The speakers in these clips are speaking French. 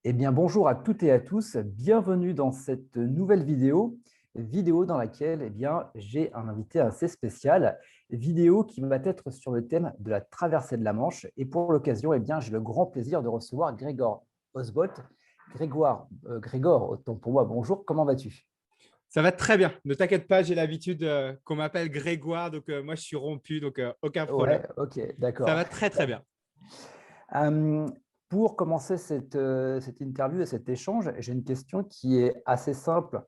Eh bien, bonjour à toutes et à tous. Bienvenue dans cette nouvelle vidéo dans laquelle j'ai un invité assez spécial, vidéo qui va être sur le thème de la traversée de la Manche. Et pour l'occasion, j'ai le grand plaisir de recevoir Grégor Osbolt. Grégor, autant pour moi, bonjour, comment vas-tu? Ça va très bien. Ne t'inquiète pas, j'ai l'habitude qu'on m'appelle Grégoire, donc moi je suis rompu, donc aucun Ouais, problème. ok, Ça d'accord. va très très bien. Euh, pour commencer cette interview et cet échange, j'ai une question qui est assez simple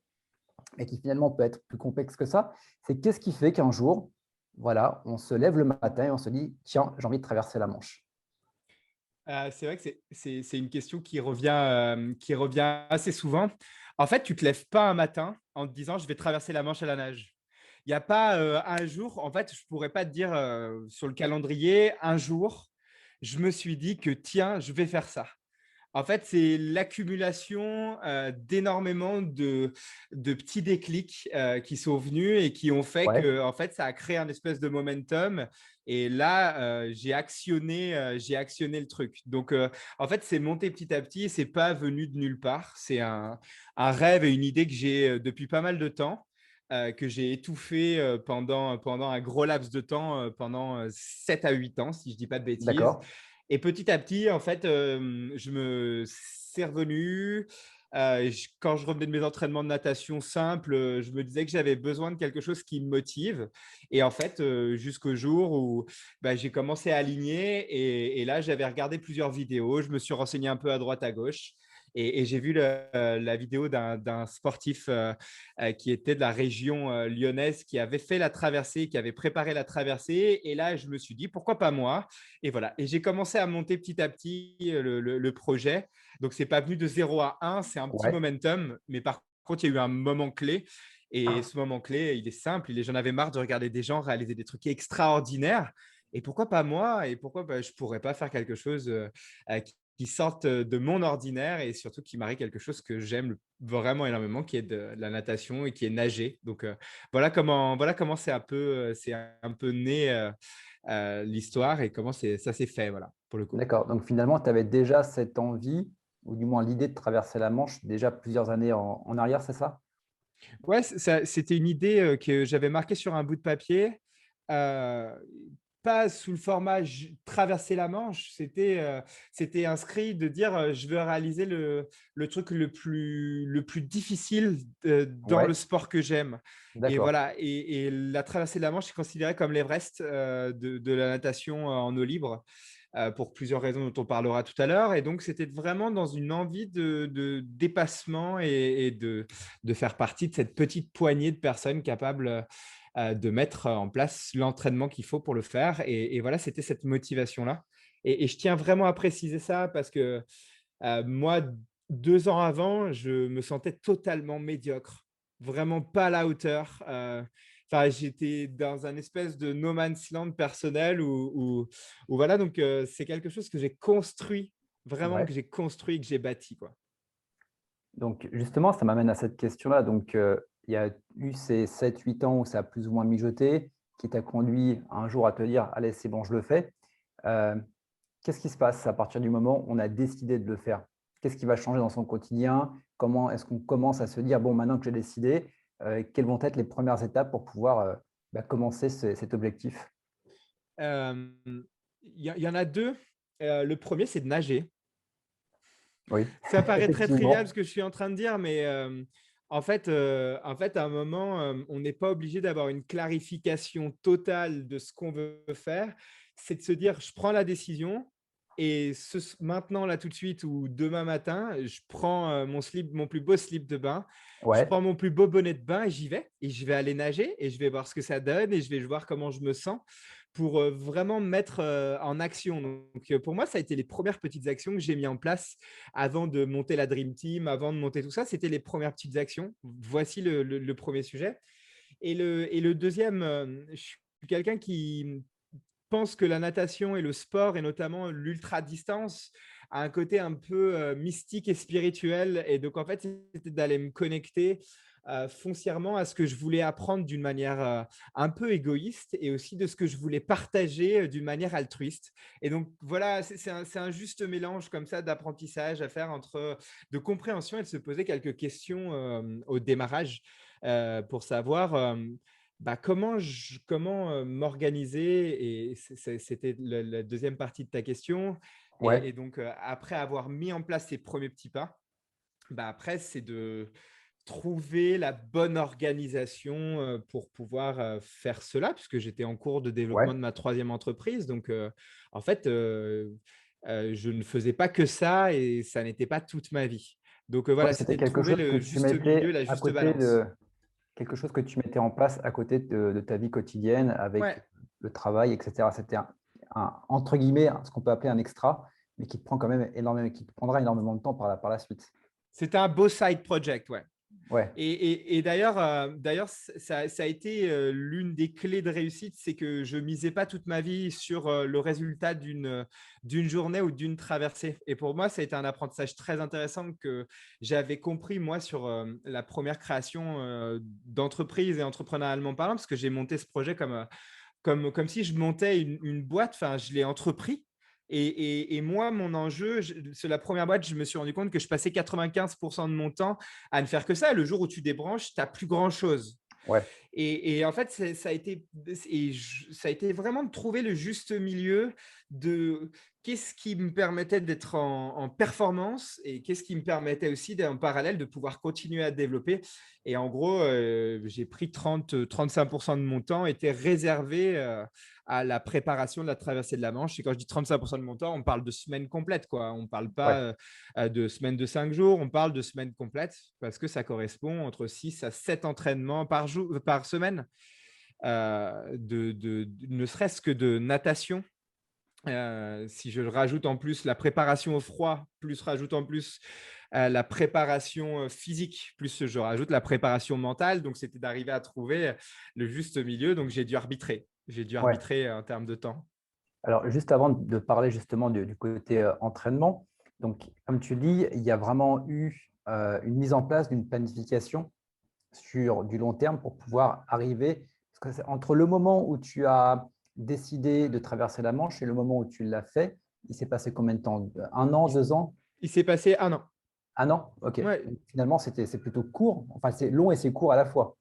et qui finalement peut être plus complexe que ça, c'est qu'est-ce qui fait qu'un jour, voilà, on se lève le matin et on se dit, tiens, j'ai envie de traverser la Manche. C'est vrai que c'est une question qui revient assez souvent. En fait, tu te lèves pas un matin en te disant je vais traverser la Manche à la nage. Il n'y a pas un jour, en fait, je pourrais pas te dire sur le calendrier, un jour, je me suis dit que tiens, je vais faire ça. En fait, c'est l'accumulation d'énormément de petits déclics qui sont venus et qui ont fait Ouais, que, en fait, ça a créé un espèce de momentum. Et là, j'ai actionné le truc. Donc, en fait, c'est monté petit à petit. C'est pas venu de nulle part. C'est un rêve et une idée que j'ai depuis pas mal de temps. Que j'ai étouffé pendant un gros laps de temps, pendant 7 à 8 ans, si je dis pas de bêtises. d'accord. Et petit à petit, en fait, je me c'est revenu. Quand je revenais de mes entraînements de natation simples, je me disais que j'avais besoin de quelque chose qui me motive. Et en fait, jusqu'au jour où j'ai commencé à aligner. Et là, j'avais regardé plusieurs vidéos. Je me suis renseigné un peu à droite, à gauche. Et j'ai vu la vidéo d'un sportif qui était de la région lyonnaise, qui avait fait la traversée, qui avait préparé la traversée. Et là, je me suis dit, pourquoi pas moi? Et voilà. Et j'ai commencé à monter petit à petit le projet. Donc, c'est pas venu de 0 à 1, c'est un petit Ouais. momentum. Mais par contre, il y a eu un moment clé. Et ce moment clé, il est simple. J'en avais marre de regarder des gens réaliser des trucs extraordinaires. Et pourquoi pas moi? Et pourquoi je pourrais pas faire quelque chose qui sorte de mon ordinaire et surtout qui marie quelque chose que j'aime vraiment énormément, qui est de la natation et qui est nager. Donc, voilà comment c'est un peu né l'histoire et comment ça s'est fait, voilà, pour le coup. D'accord. Donc finalement, tu avais déjà cette envie, ou du moins l'idée de traverser la Manche déjà plusieurs années en arrière, c'est ça? Ouais, c'était une idée que j'avais marquée sur un bout de papier. euh, Pas sous le format traverser la Manche, c'était inscrit de dire je veux réaliser le truc le plus difficile dans le Ouais, sport que j'aime. Et d'accord. voilà, et la traversée de la Manche est considérée comme l'Everest de la natation en eau libre. Pour plusieurs raisons dont on parlera tout à l'heure. Et donc, c'était vraiment dans une envie de dépassement et de faire partie de cette petite poignée de personnes capables de mettre en place l'entraînement qu'il faut pour le faire. Et voilà, c'était cette motivation-là. Et je tiens vraiment à préciser ça parce que moi, 2 ans avant, je me sentais totalement médiocre, vraiment pas à la hauteur. Enfin, j'étais dans un espèce de no man's land personnel où voilà, donc c'est quelque chose que j'ai construit, vraiment Ouais. que j'ai construit, que j'ai bâti, quoi. Donc justement, ça m'amène à cette question-là. Donc il y a eu ces 7, 8 ans où ça a plus ou moins mijoté, qui t'a conduit un jour à te dire, allez, c'est bon, je le fais. Euh, Qu'est-ce qui se passe à partir du moment où on a décidé de le faire? Qu'est-ce qui va changer dans son quotidien? Comment est-ce qu'on commence à se dire, bon, maintenant que j'ai décidé, quelles vont être les premières étapes pour pouvoir commencer cet objectif? Euh, il y en a deux. Le premier, c'est de nager. Oui, Ça paraît très trivial ce effectivement. que je suis en train de dire, mais en fait, à un moment, on n'est pas obligé d'avoir une clarification totale de ce qu'on veut faire. C'est de se dire, je prends la décision et maintenant, là, tout de suite ou demain matin, je prends mon slip, mon plus beau slip de bain, je Ouais, prends mon plus beau bonnet de bain et j'y vais. Et je vais aller nager et je vais voir ce que ça donne et je vais voir comment je me sens pour vraiment mettre en action. Donc, pour moi, ça a été les premières petites actions que j'ai mis en place avant de monter la Dream Team, avant de monter tout ça. C'était les premières petites actions. Voici le premier sujet. Et le deuxième, je suis quelqu'un qui pense que la natation et le sport, et notamment l'ultra-distance, a un côté un peu mystique et spirituel. Et donc, en fait, c'était d'aller me connecter foncièrement à ce que je voulais apprendre d'une manière un peu égoïste et aussi de ce que je voulais partager d'une manière altruiste. Et donc, voilà, c'est un juste mélange comme ça d'apprentissage à faire entre de compréhension et de se poser quelques questions au démarrage pour savoir comment m'organiser. Et c'était la deuxième partie de ta question. Ouais, Et donc, après avoir mis en place ces premiers petits pas, après, c'est de trouver la bonne organisation pour pouvoir faire cela, puisque j'étais en cours de ouais. développement de ma troisième entreprise. Donc, en fait, je ne faisais pas que ça et ça n'était pas toute ma vie. Donc, Ouais, voilà, c'était c'était de quelque trouver chose que le tu juste milieu, mettais la à juste côté balance. de quelque chose que tu mettais en place à côté de ta vie quotidienne avec Ouais, le travail, et cetera. C'était entre guillemets, ce qu'on peut appeler un extra, mais qui te prend quand même énormément, qui te prendra énormément de temps par la suite. c'était un beau side project, ouais. Ouais, Et d'ailleurs, ça a été l'une des clés de réussite, c'est que je misais pas toute ma vie sur le résultat d'une journée ou d'une traversée. Et pour moi, ça a été un apprentissage très intéressant que j'avais compris moi sur la première création d'entreprise et entrepreneurialement parlant, parce que j'ai monté ce projet comme si je montais une boîte. Enfin, je l'ai entrepris. Et moi, mon enjeu, c'est la première boîte, je me suis rendu compte que je passais 95% de mon temps à ne faire que ça. Le jour où tu débranches, tu n'as plus grand-chose. ouais, Et en fait, ça a été vraiment de trouver le juste milieu de qu'est-ce qui me permettait d'être en performance et qu'est-ce qui me permettait aussi, en parallèle, de pouvoir continuer à développer. Et en gros, j'ai pris 35% de mon temps était réservé à la préparation de la traversée de la Manche. Et quand je dis 35% de mon temps, on parle de semaines complètes, quoi. On ne parle pas ouais. de semaines de 5 jours, on parle de semaines complètes parce que ça correspond entre 6 à 7 entraînements par semaine, ne serait-ce que de natation. Si je rajoute en plus la préparation au froid, plus rajoute en plus la préparation physique, plus je rajoute la préparation mentale. Donc, c'était d'arriver à trouver le juste milieu. Donc, j'ai dû arbitrer. J'ai dû Ouais. arbitrer en termes de temps. Alors, juste avant de parler justement du côté entraînement, donc, comme tu dis, il y a vraiment eu une mise en place d'une planification sur du long terme pour pouvoir arriver. Parce que entre le moment où tu as décidé de traverser la Manche et le moment où tu l'as fait, il s'est passé combien de temps? Un an, Il, 2 ans? il s'est passé un an. Un an? Ok. Ouais, Donc, finalement, c'est plutôt court. Enfin, c'est long et c'est court à la fois.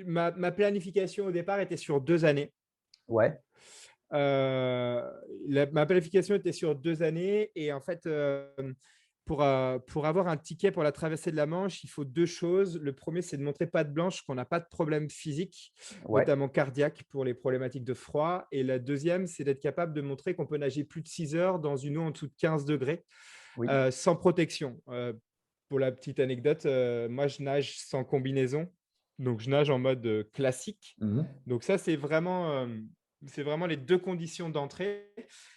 ma planification au départ était sur 2 années. Ouais, Ma planification était sur 2 années et en fait, pour avoir un ticket pour la traversée de la Manche, il faut deux choses. Le premier, c'est de montrer patte blanche qu'on n'a pas de problème physique, ouais, notamment cardiaque pour les problématiques de froid. Et la deuxième, c'est d'être capable de montrer qu'on peut nager plus de 6 heures dans une eau en dessous de 15 degrés oui. sans protection. Pour la petite anecdote, moi, je nage sans combinaison. Donc, je nage en mode classique. Mhm. Donc, ça, c'est vraiment les deux conditions d'entrée.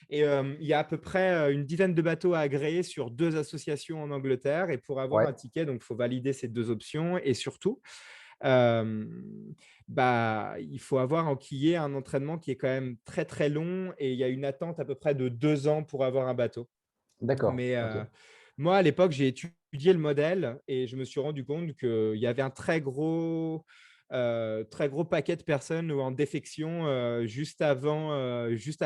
Et il y a à peu près une dizaine de bateaux à agréer sur 2 associations en Angleterre. Et pour avoir Ouais, un ticket, donc, il faut valider ces 2 options. Et surtout, euh, il faut avoir enquillé un entraînement qui est quand même très, très long. Et il y a une attente à peu près de 2 ans pour avoir un bateau. d'accord. Mais Ok. moi, à l'époque, j'ai étudié le modèle et je me suis rendu compte qu'il y avait un très gros paquet de personnes en défection juste à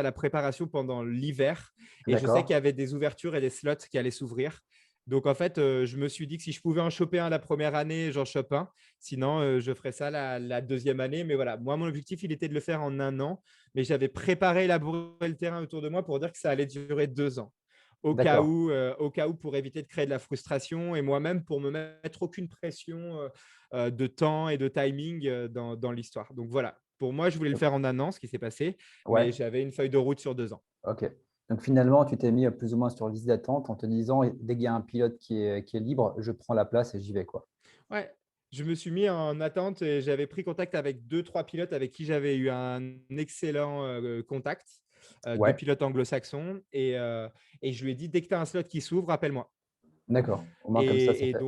la préparation pendant l'hiver. Et je sais qu'il y D'accord. avait des ouvertures et des slots qui allaient s'ouvrir. Donc, en fait, je me suis dit que si je pouvais en choper un la première année, j'en chope un. Sinon, je ferais ça la deuxième année. Mais voilà, moi, mon objectif, il était de le faire en un an. Mais j'avais préparé, labouré le terrain autour de moi pour dire que ça allait durer 2 ans D'accord. au cas où pour éviter de créer de la frustration et moi-même pour me mettre aucune pression de temps et de timing dans l'histoire. Donc voilà, pour moi, je voulais le faire en un an, ce qui s'est passé, mais Ouais, j'avais une feuille de route sur 2 ans. ok. Donc finalement, tu t'es mis plus ou moins sur liste d'attente en te disant, dès qu'il y a un pilote qui est libre, je prends la place et j'y vais, quoi. Ouais, je me suis mis en attente et j'avais pris contact avec deux, trois pilotes avec qui j'avais eu un excellent contact, deux Ouais, pilotes anglo-saxons, et je lui ai dit, dès que tu as un slot qui s'ouvre, appelle-moi. d'accord. Au moins comme ça, c'est Et fait.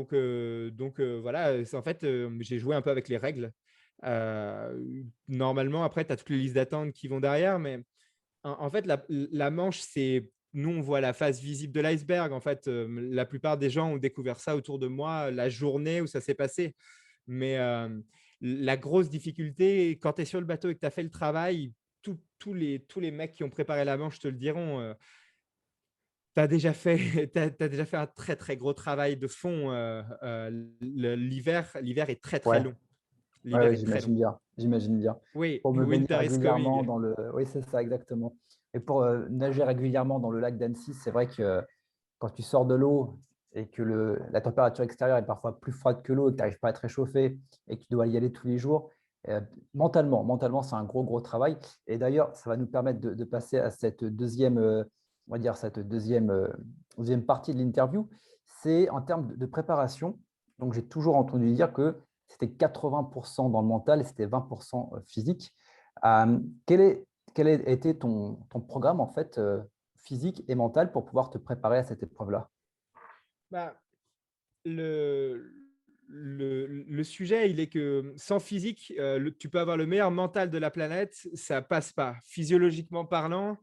donc voilà, en fait, j'ai joué un peu avec les règles. Normalement, après, tu as toutes les listes d'attente qui vont derrière, mais en fait, la manche, c'est nous, on voit la face visible de l'iceberg. En fait, la plupart des gens ont découvert ça autour de moi la journée où ça s'est passé. Mais la grosse difficulté, quand tu es sur le bateau et que tu as fait le travail, tous les mecs qui ont préparé la manche te le diront. Tu as déjà fait, t'as déjà fait un très, très gros travail de fond. L'hiver est très, très Ouais, long. ouais, L'hiver ouais, est très long. j'imagine bien. J'imagine bien. Oui, Pour me baigner winter is régulièrement coming. dans le… Oui, c'est ça, exactement. Et pour nager régulièrement dans le lac d'Annecy, c'est vrai que quand tu sors de l'eau et que la température extérieure est parfois plus froide que l'eau et que tu n'arrives pas à te réchauffer et que tu dois y aller tous les jours, mentalement, c'est un gros, gros travail. Et d'ailleurs, ça va nous permettre de passer à cette deuxième, on va dire, cette deuxième partie de l'interview. C'est en termes de préparation. Donc, j'ai toujours entendu dire que c'était 80% dans le mental et c'était 20% physique. Quel quel a été ton programme, en fait, physique et mental pour pouvoir te préparer à cette épreuve-là? Bah, le, le sujet, il est que sans physique, tu peux avoir le meilleur mental de la planète, ça passe pas. Physiologiquement parlant,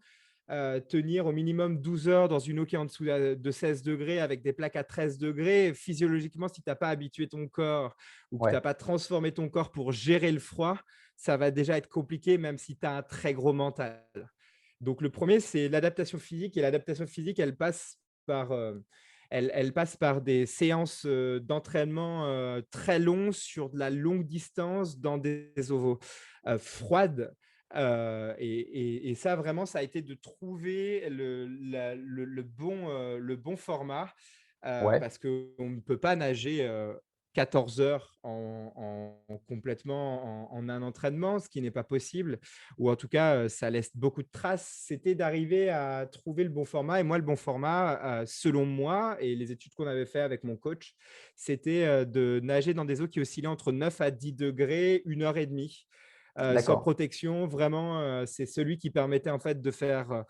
tenir au minimum 12 heures dans une eau qui est en dessous de 16 degrés avec des plaques à 13 degrés, physiologiquement, si tu n'as pas habitué ton corps ou que tu n'as Ouais, pas transformé ton corps pour gérer le froid, ça va déjà être compliqué, même si tu as un très gros mental. Donc, le premier, c'est l'adaptation physique. Et l'adaptation physique, elle passe par des séances d'entraînement très longues sur de la longue distance dans des eaux froides. Et ça, vraiment, ça a été de trouver le bon format ouais, parce qu'on ne peut pas nager 14 heures complètement en un entraînement, ce qui n'est pas possible, ou en tout cas, ça laisse beaucoup de traces. C'était d'arriver à trouver le bon format. Et moi, le bon format, selon moi, et les études qu'on avait fait avec mon coach, c'était de nager dans des eaux qui oscillaient entre 9 à 10 degrés, 1 heure et demie. Sans d'accord. protection, vraiment, c'est celui qui permettait en fait de faire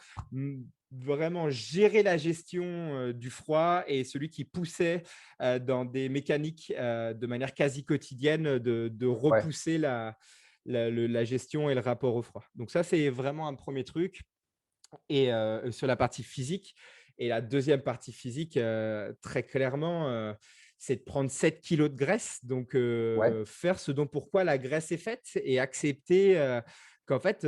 vraiment gérer la gestion du froid et celui qui poussait dans des mécaniques de manière quasi quotidienne de Ouais, repousser la gestion et le rapport au froid. Donc ça, c'est vraiment un premier truc. Et sur la partie physique. Et la deuxième partie physique, très clairement, c'est de prendre 7 kilos de graisse. Donc, ouais, faire ce dont pourquoi la graisse est faite et accepter qu'en fait,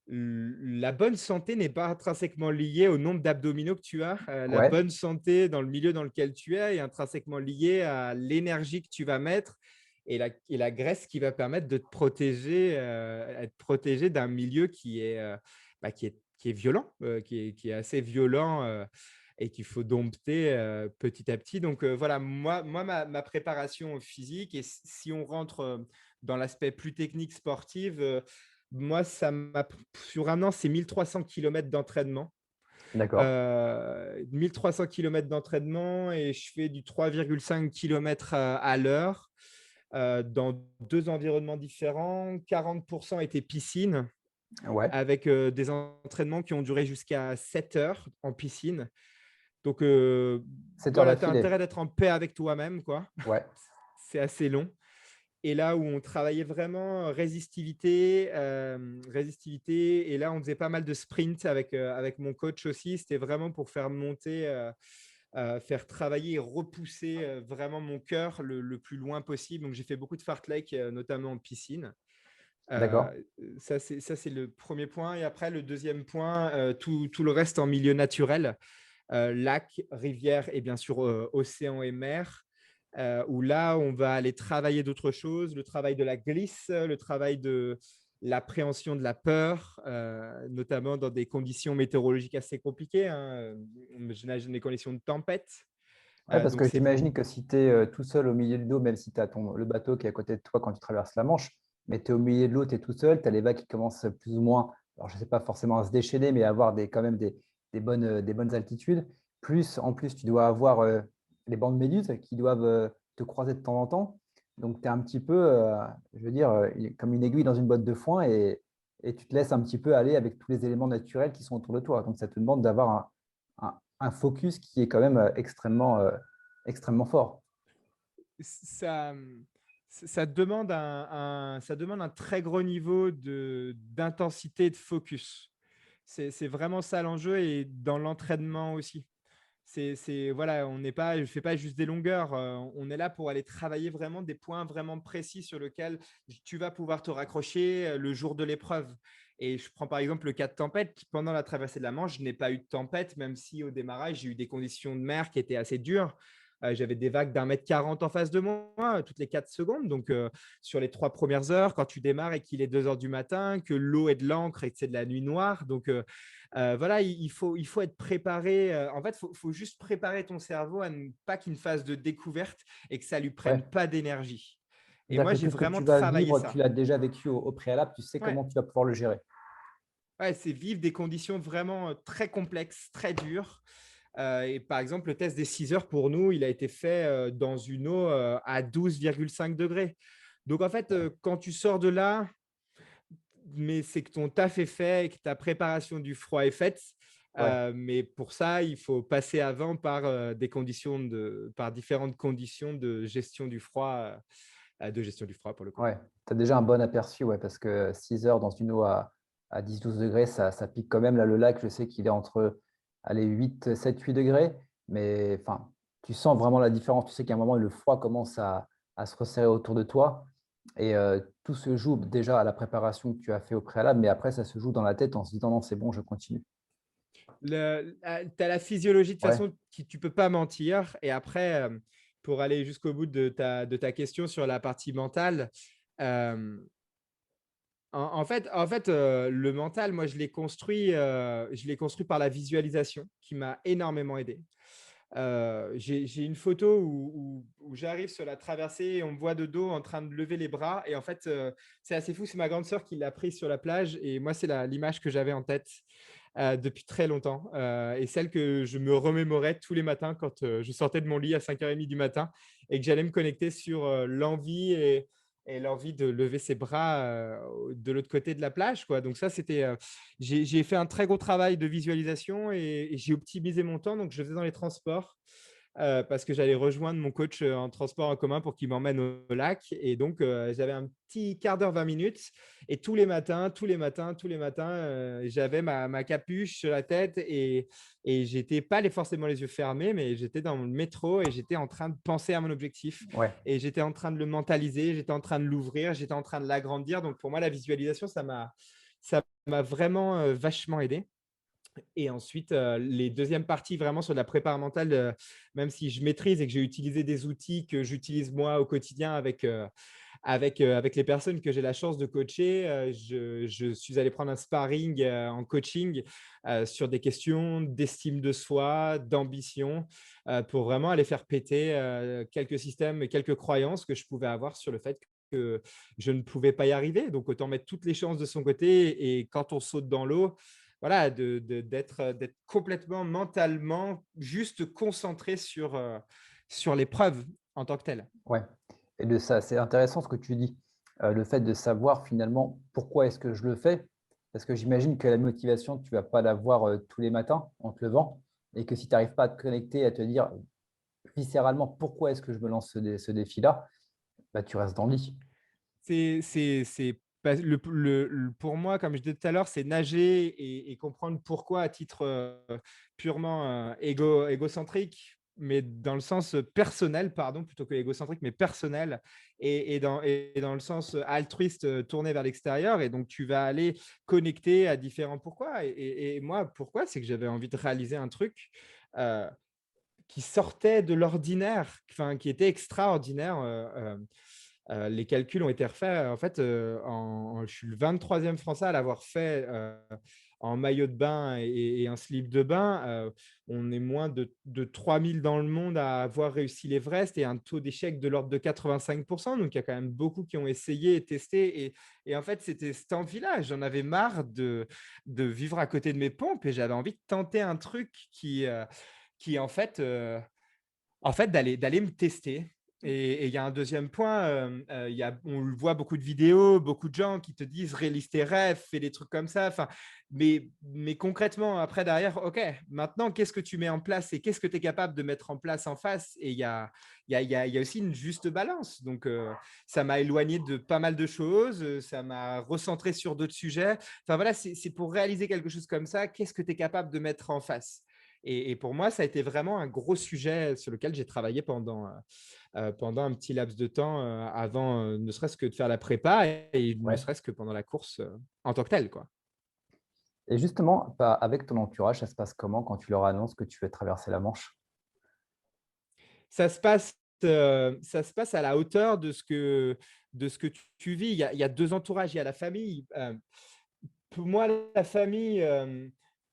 la bonne santé n'est pas intrinsèquement liée au nombre d'abdominaux que tu as. La ouais, bonne santé dans le milieu dans lequel tu es est intrinsèquement liée à l'énergie que tu vas mettre et la graisse qui va permettre de te protéger, être protégé d'un milieu qui est violent, qui est assez violent et qu'il faut dompter petit à petit. Donc voilà, ma préparation physique, et si on rentre dans l'aspect plus technique sportif, moi, sur un an, c'est 1300 km d'entraînement. d'accord. 1300 km d'entraînement et je fais du 3,5 km à l'heure dans deux environnements différents. 40% étaient piscine Ouais, avec des entraînements qui ont duré jusqu'à 7 heures en piscine. Donc, 7 heures voilà, tu as d'affilée. intérêt d'être en paix avec toi-même, quoi. Ouais, C'est assez long. Et là où on travaillait vraiment résistivité, et là on faisait pas mal de sprints avec mon coach aussi. C'était vraiment pour faire monter, faire travailler et repousser vraiment mon cœur le plus loin possible. Donc j'ai fait beaucoup de fartlek, notamment en piscine. d'accord. Ça, c'est le premier point. Et après, le deuxième point, tout le reste en milieu naturel, lac, rivière et bien sûr océan et mer, où là, on va aller travailler d'autres choses, le travail de la glisse, le travail de l'appréhension de la peur, notamment dans des conditions météorologiques assez compliquées, hein. J'imagine des conditions de tempête. Ouais, parce Donc, que c'est j'imagine que si tu es tout seul au milieu de l'eau, même si tu as le bateau qui est à côté de toi quand tu traverses la Manche, mais tu es au milieu de l'eau, tu es tout seul, tu as les vagues qui commencent plus ou moins, alors je ne sais pas forcément à se déchaîner, mais à avoir quand même des bonnes altitudes. Plus, en plus, tu dois avoir les bancs de méduses qui doivent te croiser de temps en temps. Donc, tu es un petit peu, je veux dire, comme une aiguille dans une botte de foin et tu te laisses un petit peu aller avec tous les éléments naturels qui sont autour de toi. Donc, ça te demande d'avoir un focus qui est quand même extrêmement fort. ça, ça demande un très gros niveau d'intensité et de focus. C'est vraiment ça l'enjeu et dans l'entraînement aussi. Voilà, je ne fais pas juste des longueurs. On est là pour aller travailler vraiment des points vraiment précis sur lesquels tu vas pouvoir te raccrocher le jour de l'épreuve. Et je prends par exemple le cas de tempête. Pendant la traversée de la Manche, je n'ai pas eu de tempête, même si au démarrage, j'ai eu des conditions de mer qui étaient assez dures. J'avais des vagues d'1,40 m en face de moi toutes les 4 secondes. Donc, sur les 3 premières heures, quand tu démarres et qu'il est 2 heures du matin, que l'eau est de l'encre et que c'est de la nuit noire. Donc, voilà, il faut être préparé. En fait, faut juste préparer ton cerveau à ne pas qu'il ne fasse de découverte et que ça ne lui prenne Ouais. pas d'énergie. Et C'est-à-dire moi, que j'ai tout ce que vraiment tu vas travaillé vivre, tu ça. l'as déjà vécu au préalable, tu sais Ouais. comment tu vas pouvoir le gérer. Ouais, c'est vivre des conditions vraiment très complexes, très dures. Et par exemple, le test des 6 heures, pour nous, il a été fait dans une eau à 12,5 degrés. Donc, en fait, quand tu sors de là, mais c'est que ton taf est fait et que ta préparation du froid est faite. Ouais, Mais pour ça, il faut passer avant par par différentes conditions de gestion du froid pour le coup. ouais. Tu as déjà un bon aperçu, ouais, parce que 6 heures dans une eau à 10-12 degrés, ça pique quand même. Là, le lac, je sais qu'il est entre allez, 8, 7, 8 degrés, mais enfin, tu sens vraiment la différence. Tu sais qu'à un moment, le froid commence à se resserrer autour de toi. Et tout se joue déjà à la préparation que tu as fait au préalable, mais après, ça se joue dans la tête en se disant non, c'est bon, je continue. Tu as la physiologie de Ouais, façon qui tu peux pas mentir. Et après, pour aller jusqu'au bout de ta question sur la partie mentale, euh, le mental, moi, je l'ai construit par la visualisation qui m'a énormément aidé. J'ai une photo où j'arrive sur la traversée et on me voit de dos en train de lever les bras. Et en fait, c'est assez fou. C'est ma grande sœur qui l'a prise sur la plage. Et moi, c'est l'image que j'avais en tête depuis très longtemps. Et celle que je me remémorais tous les matins quand je sortais de mon lit à 5h30 du matin et que j'allais me connecter sur l'envie et l'envie de lever ses bras de l'autre côté de la plage, quoi. Donc ça, j'ai fait un très gros travail de visualisation et j'ai optimisé mon temps. Donc je le faisais dans les transports parce que j'allais rejoindre mon coach en transport en commun pour qu'il m'emmène au lac. Et donc, j'avais un petit quart d'heure, 20 minutes. Et tous les matins, j'avais ma capuche sur la tête et j'étais pas forcément les yeux fermés, mais j'étais dans le métro et j'étais en train de penser à mon objectif. ouais, Et j'étais en train de le mentaliser, j'étais en train de l'ouvrir, j'étais en train de l'agrandir. Donc, pour moi, la visualisation, ça m'a vraiment vachement aidé. Et ensuite, les deuxièmes parties vraiment sur la préparation mentale, même si je maîtrise et que j'ai utilisé des outils que j'utilise moi au quotidien avec les personnes que j'ai la chance de coacher, je suis allé prendre un sparring en coaching sur des questions d'estime de soi, d'ambition, pour vraiment aller faire péter quelques systèmes et quelques croyances que je pouvais avoir sur le fait que je ne pouvais pas y arriver. Donc, autant mettre toutes les chances de son côté. Et quand on saute dans l'eau, voilà, d'être complètement mentalement juste concentré sur l'épreuve en tant que telle. ouais. Et de ça, c'est intéressant ce que tu dis, le fait de savoir finalement pourquoi est-ce que je le fais. Parce que j'imagine que la motivation, tu vas pas l'avoir tous les matins en te levant et que si tu n'arrives pas à te connecter, à te dire viscéralement pourquoi est-ce que je me lance ce défi-là, bah, tu restes dans le lit. C'est pas pour moi, comme je disais tout à l'heure, c'est nager et comprendre pourquoi à titre purement égocentrique, mais dans le sens personnel, pardon, plutôt que égocentrique, mais personnel, et dans le sens altruiste tourné vers l'extérieur. Et donc, tu vas aller connecter à différents pourquoi. Et moi, pourquoi? C'est que j'avais envie de réaliser un truc. euh, qui sortait de l'ordinaire, enfin, qui était extraordinaire. Les calculs ont été refaits. En fait, je suis le 23e Français à l'avoir fait en maillot de bain et un slip de bain. On est moins de 3000 dans le monde à avoir réussi l'Everest et un taux d'échec de l'ordre de 85%. Donc, il y a quand même beaucoup qui ont essayé et testé. Et en fait, c'était cette envie-là. J'en avais marre de vivre à côté de mes pompes et j'avais envie de tenter un truc qui en fait, d'aller me tester Et il y a un deuxième point, on le voit beaucoup de vidéos, beaucoup de gens qui te disent réalise tes rêves, fais des trucs comme ça. Enfin, mais concrètement, après, derrière, OK, maintenant, qu'est-ce que tu mets en place et qu'est-ce que tu es capable de mettre en place en face? Et il y a aussi une juste balance. Donc, ça m'a éloigné de pas mal de choses, ça m'a recentré sur d'autres sujets. Enfin, voilà, c'est pour réaliser quelque chose comme ça, qu'est-ce que tu es capable de mettre en face? Et pour moi, ça a été vraiment un gros sujet sur lequel j'ai travaillé pendant un petit laps de temps avant, ne serait-ce que de faire la prépa et ne Ouais. serait-ce que pendant la course en tant que telle, quoi. Et justement, bah, avec ton entourage, ça se passe comment quand tu leur annonces que tu veux traverser la Manche? Ça se passe à la hauteur de ce que tu vis. Il y a deux entourages. Il y a la famille. Pour moi, la famille,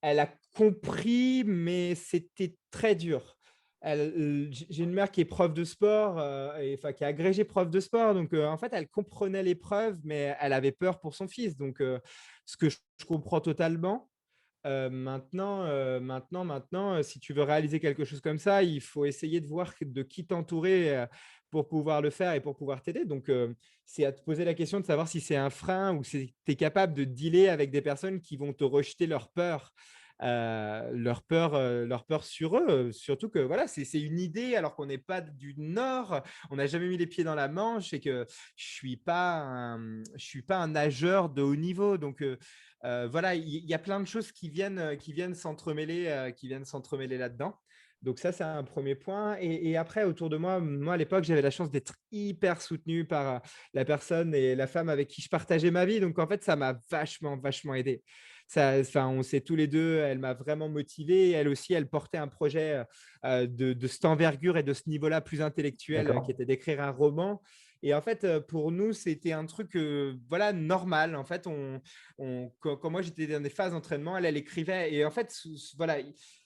elle a compris, mais c'était très dur. J'ai une mère qui est prof de sport, enfin, qui est agrégée prof de sport. Donc, en fait, elle comprenait l'épreuve, mais elle avait peur pour son fils. Donc, ce que je comprends totalement. Maintenant, si tu veux réaliser quelque chose comme ça, il faut essayer de voir de qui t'entourer pour pouvoir le faire et pour pouvoir t'aider. Donc, c'est à te poser la question de savoir si c'est un frein ou si tu es capable de dealer avec des personnes qui vont te rejeter leur peur sur eux. Surtout que voilà, c'est une idée alors qu'on n'est pas du Nord, on n'a jamais mis les pieds dans la Manche et que je suis pas un nageur de haut niveau. Donc, voilà, il y a plein de choses qui viennent s'entremêler là-dedans. Donc ça, c'est un premier point. Et après, autour de moi, à l'époque, j'avais la chance d'être hyper soutenu par la personne et la femme avec qui je partageais ma vie. Donc en fait, ça m'a vachement, vachement aidé. Enfin, on sait tous les deux, elle m'a vraiment motivé. Elle aussi, elle portait un projet de cette envergure et de ce niveau-là plus intellectuel qui D'accord. était d'écrire un roman. Et en fait, pour nous, c'était un truc voilà, normal. En fait, quand moi j'étais dans des phases d'entraînement, elle écrivait. Et en fait, voilà,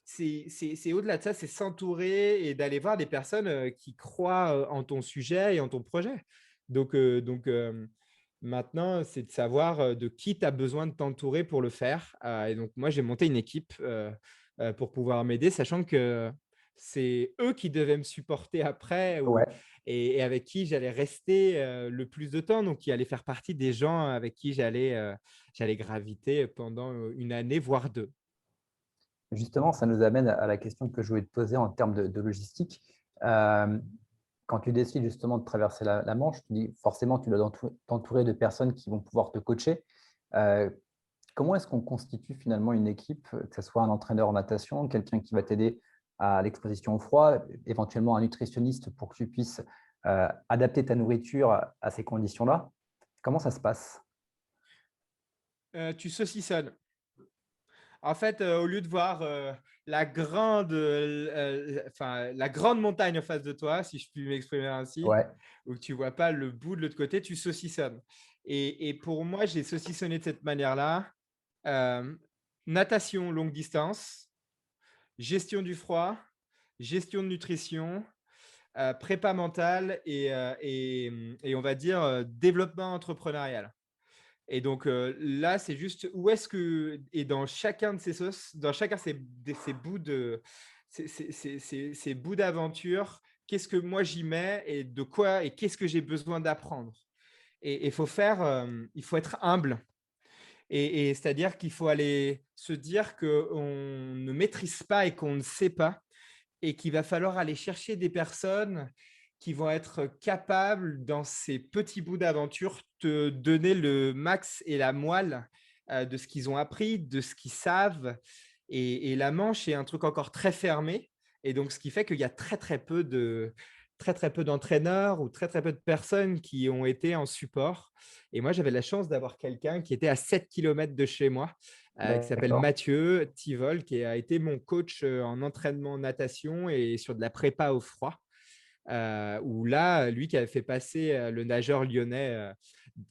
c'est au-delà de ça, c'est s'entourer et d'aller voir des personnes qui croient en ton sujet et en ton projet. Donc, maintenant, c'est de savoir de qui tu as besoin de t'entourer pour le faire. Et donc, moi, j'ai monté une équipe pour pouvoir m'aider, sachant que c'est eux qui devaient me supporter après Ouais. et avec qui j'allais rester le plus de temps, donc qui allaient faire partie des gens avec qui j'allais graviter pendant une année, voire deux. Justement, ça nous amène à la question que je voulais te poser en termes de logistique. Hem, Quand tu décides justement de traverser la Manche, tu dis forcément tu dois t'entourer de personnes qui vont pouvoir te coacher. Heu, Comment est-ce qu'on constitue finalement une équipe, que ce soit un entraîneur en natation, quelqu'un qui va t'aider à l'exposition au froid, éventuellement un nutritionniste pour que tu puisses, adapter ta nourriture à ces conditions-là? Comment ça se passe? Tu saucissonnes. En fait, au lieu de voir la grande montagne en face de toi, si je puis m'exprimer ainsi, Ouais, où tu vois pas le bout de l'autre côté, tu saucissonnes. Et pour moi, j'ai saucissonné de cette manière-là. Euh, Natation longue distance, gestion du froid, gestion de nutrition, prépa mentale et on va dire développement entrepreneurial. Et donc là, c'est juste où est-ce que, et dans chacun de ces sauces, dans chacun de ces bouts ces bouts d'aventure, qu'est-ce que moi j'y mets et de quoi et qu'est-ce que j'ai besoin d'apprendre. Et il faut être humble. Et c'est-à-dire qu'il faut aller se dire qu'on ne maîtrise pas et qu'on ne sait pas et qu'il va falloir aller chercher des personnes qui vont être capables, dans ces petits bouts d'aventure, te donner le max et la moelle de ce qu'ils ont appris, de ce qu'ils savent. Et la Manche est un truc encore très fermé. Et donc, ce qui fait qu'il y a très, très peu d'entraîneurs ou très, très peu de personnes qui ont été en support. Et moi, j'avais la chance d'avoir quelqu'un qui était à 7 kilomètres de chez moi, qui s'appelle d'accord. Mathieu Tivol, qui a été mon coach en entraînement natation et sur de la prépa au froid. Où là, lui qui avait fait passer le nageur lyonnais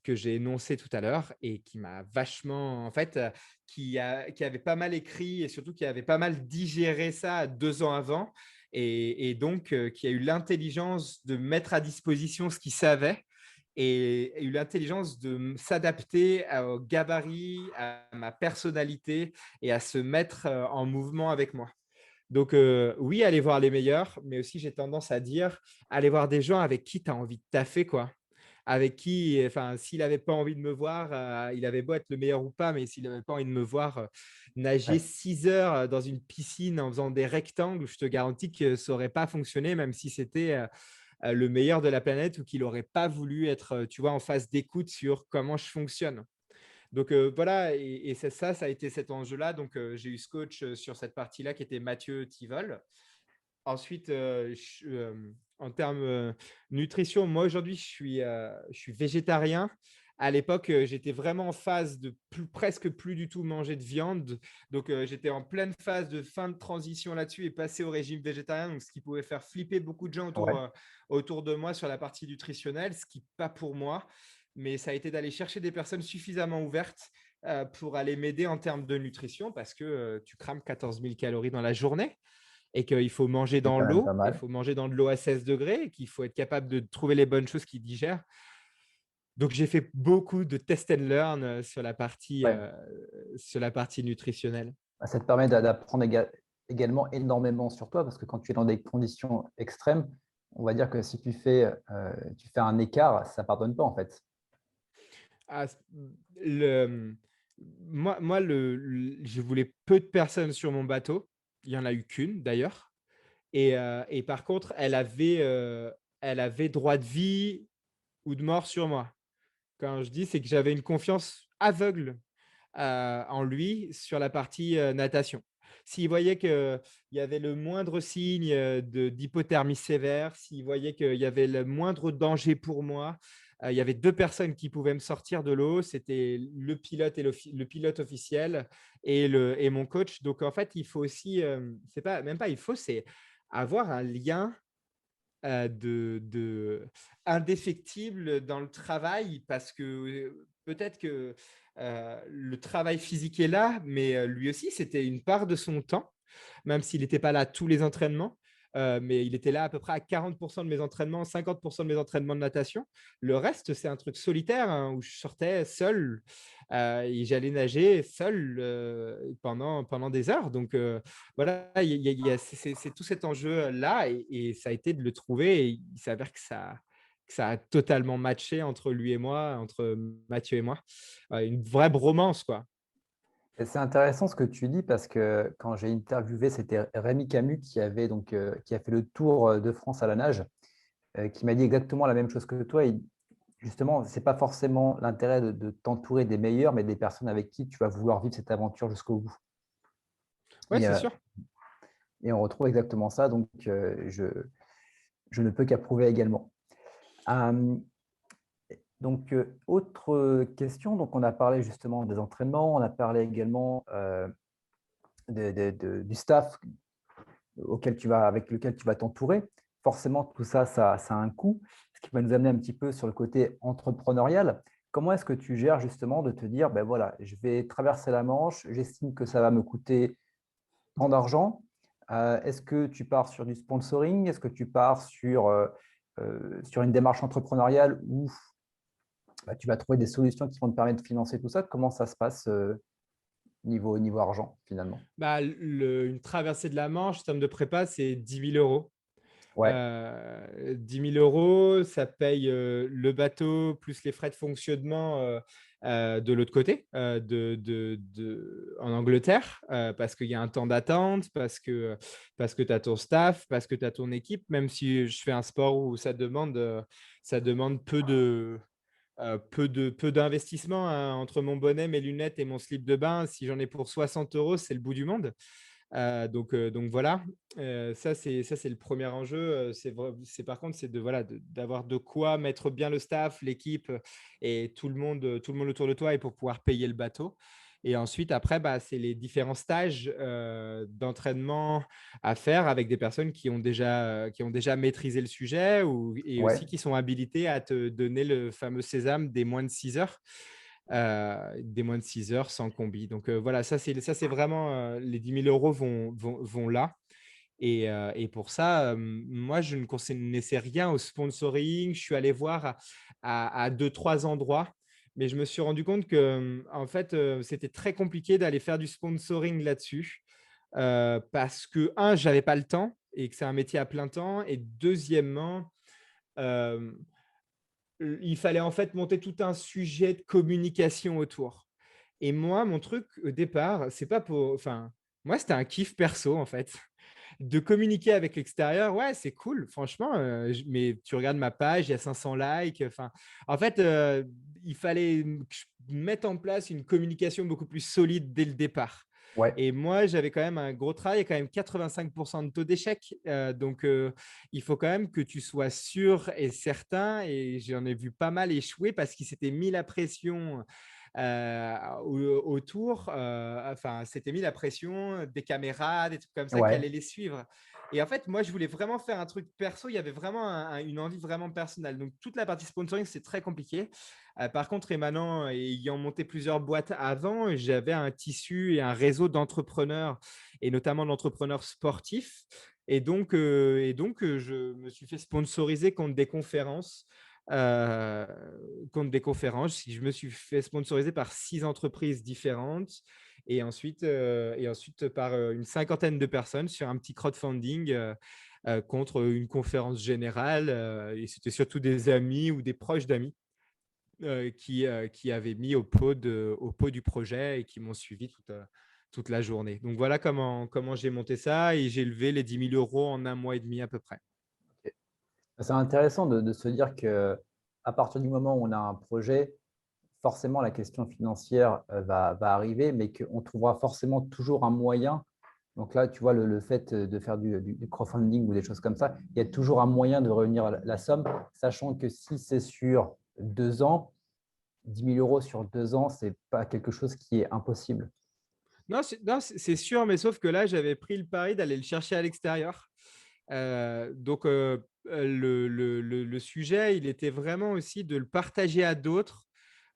que j'ai énoncé tout à l'heure et qui m'a vachement, en fait, qui avait pas mal écrit et surtout qui avait pas mal digéré ça 2 ans avant et donc qui a eu l'intelligence de mettre à disposition ce qu'il savait et a eu l'intelligence de s'adapter au gabarit, à ma personnalité et à se mettre en mouvement avec moi. Donc, oui, aller voir les meilleurs, mais aussi j'ai tendance à dire, aller voir des gens avec qui tu as envie de taffer, quoi. Avec qui, enfin, s'il n'avait pas envie de me voir, il avait beau être le meilleur ou pas, mais s'il n'avait pas envie de me voir nager Ouais. 6 heures dans une piscine en faisant des rectangles, je te garantis que ça n'aurait pas fonctionné, même si c'était le meilleur de la planète ou qu'il n'aurait pas voulu être, tu vois, en phase d'écoute sur comment je fonctionne. Donc voilà, et c'est ça, ça a été cet enjeu-là. Donc j'ai eu ce coach sur cette partie-là qui était Mathieu Tivol. Ensuite, en termes nutrition, moi aujourd'hui, je suis végétarien. À l'époque, j'étais vraiment en phase de presque plus du tout manger de viande. Donc, j'étais en pleine phase de fin de transition là-dessus et passer au régime végétarien. Donc, ce qui pouvait faire flipper beaucoup de gens Ouais. autour de moi sur la partie nutritionnelle, ce qui pas pour moi. Mais ça a été d'aller chercher des personnes suffisamment ouvertes pour aller m'aider en termes de nutrition parce que tu crames 14 000 calories dans la journée et qu'il faut manger C'est dans quand même pas l'eau, il mal. faut manger dans de l'eau à 16 degrés, et qu'il faut être capable de trouver les bonnes choses qui digèrent. Donc, j'ai fait beaucoup de test and learn Ouais. sur la partie nutritionnelle. Bah, ça te permet d'apprendre également énormément sur toi parce que quand tu es dans des conditions extrêmes, on va dire que si tu fais un écart, ça ne pardonne pas en fait. Ah, le, je voulais peu de personnes sur mon bateau. Il n'y en a eu qu'une d'ailleurs. Et par contre, elle avait droit de vie ou de mort sur moi. Quand je dis, c'est que j'avais une confiance aveugle en lui sur la partie natation. S'il voyait qu'il y avait le moindre signe d'hypothermie sévère, s'il voyait qu'il y avait le moindre danger pour moi, il y avait deux personnes qui pouvaient me sortir de l'eau. C'était le pilote et le pilote officiel et mon coach. Donc, en fait, il faut aussi, c'est pas, même pas il faut, c'est avoir un lien indéfectible dans le travail parce que peut-être que le travail physique est là, mais lui aussi, c'était une part de son temps, même s'il n'était pas là à tous les entraînements. Mais il était là à peu près à 40% de mes entraînements, 50% de mes entraînements de natation. Le reste, c'est un truc solitaire hein, où je sortais seul et j'allais nager seul pendant des heures. Donc, voilà, c'est tout cet enjeu-là et ça a été de le trouver. Et il s'avère que ça a totalement matché entre lui et moi, entre Mathieu et moi. Une vraie bromance, quoi. Et c'est intéressant ce que tu dis parce que quand j'ai interviewé, c'était Rémi Camus qui a fait le tour de France à la nage, qui m'a dit exactement la même chose que toi. Justement, ce n'est pas forcément l'intérêt de t'entourer des meilleurs, mais des personnes avec qui tu vas vouloir vivre cette aventure jusqu'au bout. Ouais, Et, c'est euh, sûr. et on retrouve exactement ça, donc je ne peux qu'approuver également. Euh, autre question, donc on a parlé justement des entraînements, on a parlé également du staff avec lequel tu vas t'entourer. Forcément, tout ça, ça a un coût, ce qui va nous amener un petit peu sur le côté entrepreneurial. Comment est-ce que tu gères justement de te dire, ben voilà, je vais traverser la Manche, j'estime que ça va me coûter tant d'argent. Est-ce que tu pars sur du sponsoring? Est-ce que tu pars sur une démarche entrepreneuriale où bah, tu vas trouver des solutions qui vont te permettre de financer tout ça? Comment ça se passe niveau argent finalement? Bah, une traversée de la Manche, en termes de prépa, c'est 10 000 euros. Ouais, 10 000 euros, ça paye le bateau plus les frais de fonctionnement de l'autre côté, en Angleterre, parce qu'il y a un temps d'attente, parce que tu as ton staff, parce que tu as ton équipe, même si je fais un sport où ça demande peu d'investissement hein, entre mon bonnet, mes lunettes et mon slip de bain. Si j'en ai pour 60 euros, c'est le bout du monde. Donc voilà, ça c'est le premier enjeu. C'est par contre c'est voilà d'avoir de quoi mettre bien le staff, l'équipe et tout le monde autour de toi et pour pouvoir payer le bateau. Et ensuite après bah, c'est les différents stages d'entraînement à faire avec des personnes qui ont déjà maîtrisé le sujet et ouais. aussi qui sont habilitées à te donner le fameux sésame des moins de 6 heures des moins de 6 heures sans combi. Donc voilà, ça, c'est vraiment les 10 000 euros vont là. Et pour ça, moi, je ne connaissais rien au sponsoring. Je suis allé voir à deux, trois endroits, mais je me suis rendu compte que, en fait, c'était très compliqué d'aller faire du sponsoring là-dessus. parce que, j'avais pas le temps et que c'est un métier à plein temps. Et deuxièmement, euh, il fallait en fait monter tout un sujet de communication autour. Et moi, mon truc au départ, c'est pas pour. Enfin, moi, c'était un kiff perso en fait. De communiquer avec l'extérieur, ouais, c'est cool, franchement. Mais tu regardes ma page, il y a 500 likes. Enfin, en fait, il fallait que je mette en place une communication beaucoup plus solide dès le départ. Ouais, Et moi, j'avais quand même un gros travail, quand même 85% de taux d'échec. Donc, il faut quand même que tu sois sûr et certain. Et j'en ai vu pas mal échouer parce qu'ils s'étaient mis la pression autour. Enfin, s'était mis la pression des caméras, des trucs comme ça qui ouais. allaient les suivre. Et en fait, moi, je voulais vraiment faire un truc perso. Il y avait vraiment une envie vraiment personnelle. Donc, toute la partie sponsoring, c'est très compliqué. Par contre, et maintenant, ayant monté plusieurs boîtes avant, j'avais un tissu et un réseau d'entrepreneurs, et notamment d'entrepreneurs sportifs. Je me suis fait sponsoriser euh, contre des conférences. Je me suis fait sponsoriser par 6 entreprises différentes et ensuite par une cinquantaine de personnes sur un petit crowdfunding contre une conférence générale. Et c'était surtout des amis ou des proches d'amis qui avaient mis au pot du projet et qui m'ont suivi toute la journée. Donc voilà comment j'ai monté ça et j'ai levé les 10 000 € en un mois et demi à peu près. C'est intéressant de se dire que à partir du moment où on a un projet, forcément la question financière va arriver, mais qu'on trouvera forcément toujours un moyen. Donc là, tu vois, le fait de faire du crowdfunding ou des choses comme ça, il y a toujours un moyen de réunir la somme, sachant que si c'est sur 2 ans, 10 000 € sur 2 ans, ce n'est pas quelque chose qui est impossible. Non, c'est sûr, mais sauf que là, j'avais pris le pari d'aller le chercher à l'extérieur. Le sujet, il était vraiment aussi de le partager à d'autres.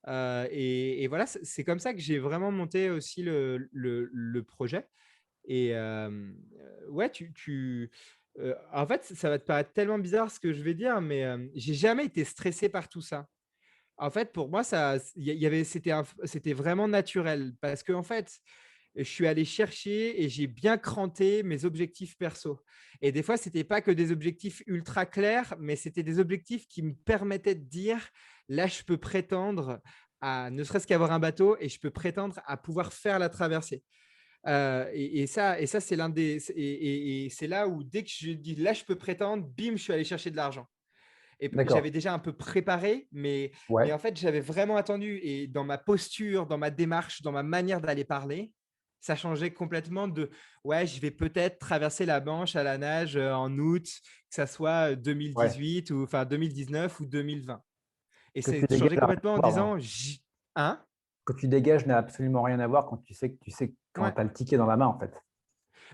Et voilà, c'est comme ça que j'ai vraiment monté aussi le projet. Et ouais, en fait, ça va te paraître tellement bizarre ce que je vais dire, mais j'ai jamais été stressé par tout ça. En fait, pour moi, c'était vraiment naturel parce que en fait, je suis allé chercher et j'ai bien cranté mes objectifs perso. Et des fois, c'était pas que des objectifs ultra clairs, mais c'était des objectifs qui me permettaient de dire, là, je peux prétendre à ne serait-ce qu'avoir un bateau et je peux prétendre à pouvoir faire la traversée. Et ça, c'est l'un des. Et c'est là où, dès que je dis là, je peux prétendre, bim, je suis allé chercher de l'argent. Et D'accord. j'avais déjà un peu préparé, mais Ouais. en fait, j'avais vraiment attendu. Et dans ma posture, dans ma démarche, dans ma manière d'aller parler, ça changeait complètement de ouais, je vais peut-être traverser la Manche à la nage en août, que ça soit Ouais. 2018 ou enfin 2019 ou 2020. Et Que tu c'est dégages changé n'a rien complètement en à voir, non. disant hein? Que tu dégages n'a absolument rien à voir quand tu sais quand Ouais. tu as le ticket dans la main, en fait.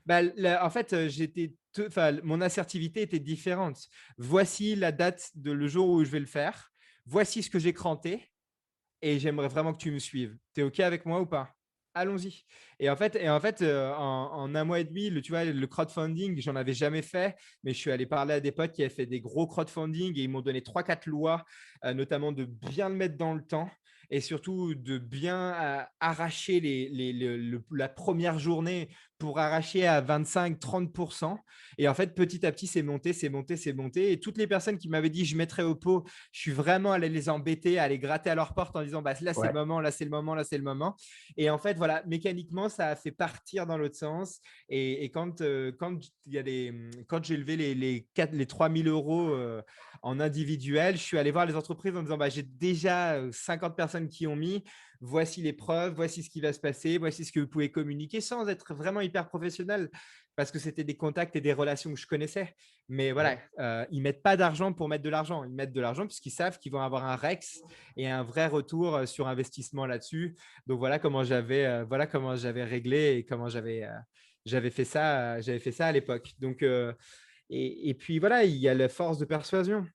Bah, en fait, mon assertivité était différente. Voici la date de le jour où je vais le faire. Voici ce que j'ai cranté et j'aimerais vraiment que tu me suives. Tu es OK avec moi ou pas? Allons-y. Et en fait, en un mois et demi, tu vois, le crowdfunding, j'en avais jamais fait, mais je suis allé parler à des potes qui avaient fait des gros crowdfunding et ils m'ont donné 3 4 lois, notamment de bien le mettre dans le temps et surtout de bien arracher la première journée pour arracher à 25-30%. Et en fait, petit à petit, c'est monté, c'est monté, c'est monté. Et toutes les personnes qui m'avaient dit je mettrais au pot, je suis vraiment allé les embêter, aller gratter à leur porte en disant bah, là, c'est le Ouais. moment, là, c'est le moment, là, c'est le moment. Et en fait, voilà, mécaniquement, ça a fait partir dans l'autre sens. Et quand j'ai levé les 3 000 € en individuel, je suis allé voir les entreprises en disant bah, j'ai déjà 50 personnes qui ont mis. Voici les preuves, voici ce qui va se passer, voici ce que vous pouvez communiquer sans être vraiment hyper professionnel parce que c'était des contacts et des relations que je connaissais. Mais voilà, Ouais. ils ne mettent pas d'argent pour mettre de l'argent. Ils mettent de l'argent puisqu'ils savent qu'ils vont avoir un REX et un vrai retour sur investissement là-dessus. Donc voilà comment j'avais réglé et comment j'avais fait ça à l'époque. Donc, et puis voilà, il y a la force de persuasion.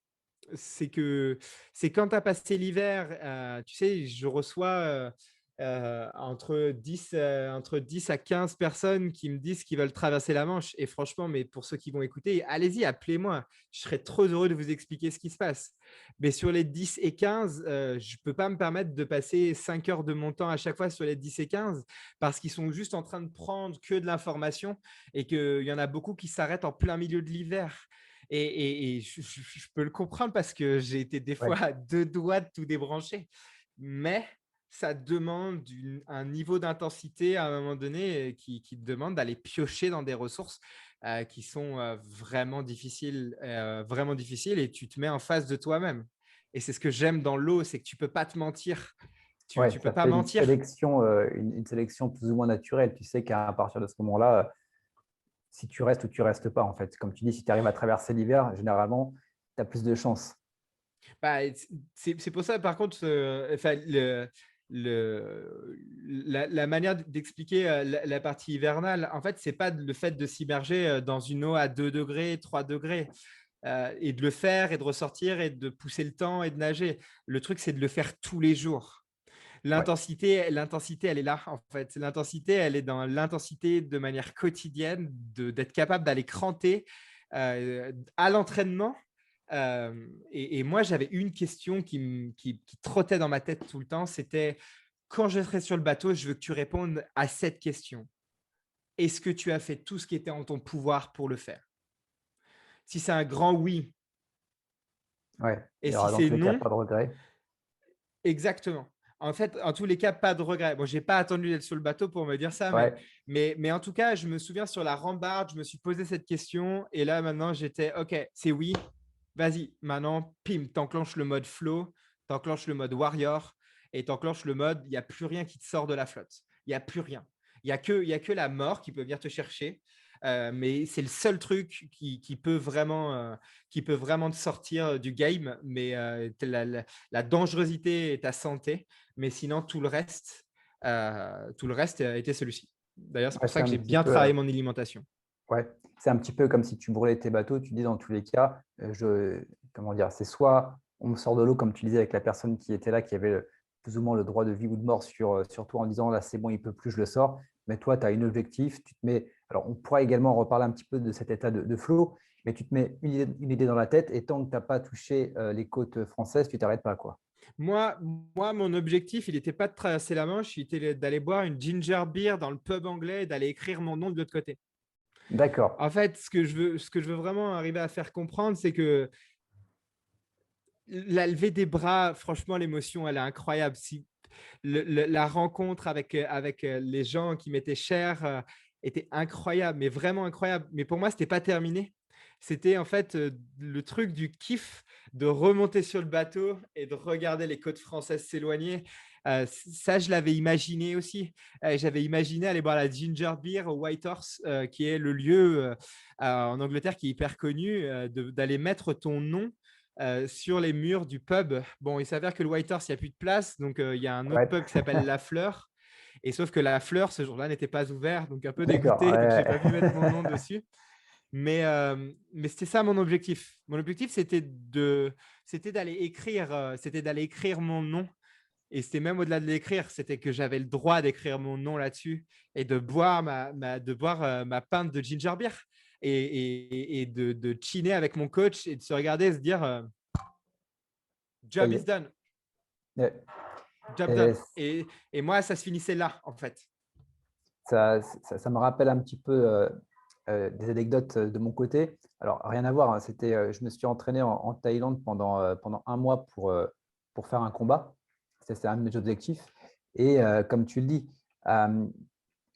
C'est que c'est quand tu as passé l'hiver, tu sais, je reçois entre 10 à 15 personnes qui me disent qu'ils veulent traverser la Manche. Et franchement, mais pour ceux qui vont écouter, allez-y, appelez-moi. Je serais trop heureux de vous expliquer ce qui se passe. Mais sur les 10 et 15, je ne peux pas me permettre de passer 5 heures de mon temps à chaque fois sur les 10 et 15 parce qu'ils sont juste en train de prendre que de l'information et qu'il y en a beaucoup qui s'arrêtent en plein milieu de l'hiver. Et je peux le comprendre parce que j'ai été des fois Ouais. à deux doigts de tout débrancher. Mais ça demande un niveau d'intensité à un moment donné qui te demande d'aller piocher dans des ressources qui sont vraiment difficiles et tu te mets en face de toi-même. Et c'est ce que j'aime dans l'eau, c'est que tu ne peux pas te mentir. Tu Ouais, ne peux ça pas fait mentir. une sélection plus ou moins naturelle. Tu sais qu'à partir de ce moment-là, si tu restes ou tu restes pas, en fait. Comme tu dis, si tu arrives à traverser l'hiver, généralement, tu as plus de chances. Bah, c'est pour ça, par contre, enfin, la manière d'expliquer la partie hivernale, en fait, c'est pas le fait de s'immerger dans une eau à 2 degrés, 3 degrés, et de le faire et de ressortir et de pousser le temps et de nager. Le truc, c'est de le faire tous les jours. Ouais, L'intensité, elle est là, en fait. L'intensité, elle est dans l'intensité de manière quotidienne, d'être capable d'aller cranter à l'entraînement. Et moi, j'avais une question qui trottait dans ma tête tout le temps, c'était quand je serai sur le bateau, je veux que tu répondes à cette question. Est-ce que tu as fait tout ce qui était en ton pouvoir pour le faire? Si c'est un grand oui, ouais. Il et y si aura dans c'est tous les cas non, pas de regret. exactement. En fait, en tous les cas, pas de regret. Bon, j'ai pas attendu d'être sur le bateau pour me dire ça, Ouais, mais en tout cas, je me souviens sur la rambarde, je me suis posé cette question et là, maintenant, j'étais OK, c'est oui. Vas-y, maintenant, pim, t'enclenches le mode flow, t'enclenches le mode warrior et t'enclenches le mode, il n'y a plus rien qui te sort de la flotte. Il n'y a plus rien. Il y a que la mort qui peut venir te chercher. Mais c'est le seul truc qui peut vraiment te sortir du game. Mais la dangerosité est ta santé. Mais sinon, tout le reste était celui-ci. D'ailleurs, c'est ouais, pour ça que j'ai bien travaillé mon alimentation. ouais. C'est un petit peu comme si tu brûlais tes bateaux. Tu dis dans tous les cas, comment dire, c'est soit on me sort de l'eau, comme tu disais avec la personne qui était là, qui avait plus ou moins le droit de vie ou de mort sur toi en disant là, c'est bon, il ne peut plus, je le sors. Mais toi, tu as un objectif. Tu te mets, alors, on pourra également reparler un petit peu de cet état de flow, mais tu te mets une idée dans la tête et tant que tu n'as pas touché les côtes françaises, tu t'arrêtes pas, quoi. Moi, mon objectif, il n'était pas de traverser la Manche, il était d'aller boire une ginger beer dans le pub anglais et d'aller écrire mon nom de l'autre côté. D'accord. En fait, ce que je veux vraiment arriver à faire comprendre, c'est que la levée des bras, franchement, l'émotion, elle est incroyable. Si la rencontre avec les gens qui m'étaient chers était incroyable, mais vraiment incroyable. Mais pour moi, ce n'était pas terminé. C'était en fait le truc du kiff de remonter sur le bateau et de regarder les côtes françaises s'éloigner. Ça, je l'avais imaginé aussi. J'avais imaginé aller boire la Ginger Beer au White Horse, qui est le lieu en Angleterre qui est hyper connu, d'aller mettre ton nom sur les murs du pub. Bon, il s'avère que le White Horse, il n'y a plus de place. Donc, il y a un autre Ouais. pub qui s'appelle La Fleur. Et sauf que La Fleur, ce jour-là, n'était pas ouvert. Donc, un peu D'accord. dégoûté. Donc, je n'ai Ouais. pas pu mettre mon nom dessus. Mais c'était ça mon objectif. Mon objectif, c'était d'aller écrire mon nom. Et c'était même au-delà de l'écrire, c'était que j'avais le droit d'écrire mon nom là-dessus et de boire ma pinte de ginger beer et de chiner avec mon coach et de se regarder et se dire Ça job y is est. done, Ouais. job Et done. Et moi, ça se finissait là, en fait. ça me rappelle un petit peu des anecdotes de mon côté. Alors, rien à voir, hein, je me suis entraîné en Thaïlande pendant un mois pour faire un combat. C'était un de mes objectifs. Et comme tu le dis, euh,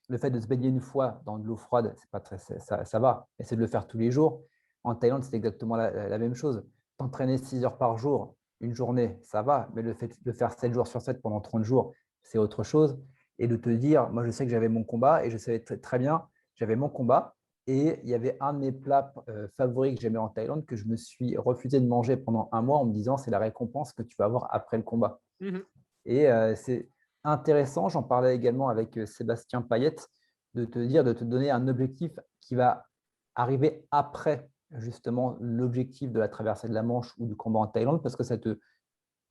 le fait de se baigner une fois dans de l'eau froide, c'est pas très, ça va. Et c'est de le faire tous les jours. En Thaïlande, c'est exactement la même chose. T'entraîner 6 heures par jour, une journée, ça va. Mais le fait de le faire 7 jours sur 7 pendant 30 jours, c'est autre chose. Et de te dire, moi, je sais que j'avais mon combat et je savais très bien, j'avais mon combat. Et il y avait un de mes plats favoris que j'aimais en Thaïlande que je me suis refusé de manger pendant un mois en me disant, c'est la récompense que tu vas avoir après le combat. Mhm. Et c'est intéressant, j'en parlais également avec Sébastien Payette, de te dire, de te donner un objectif qui va arriver après justement l'objectif de la traversée de la Manche ou du combat en Thaïlande, parce que ça te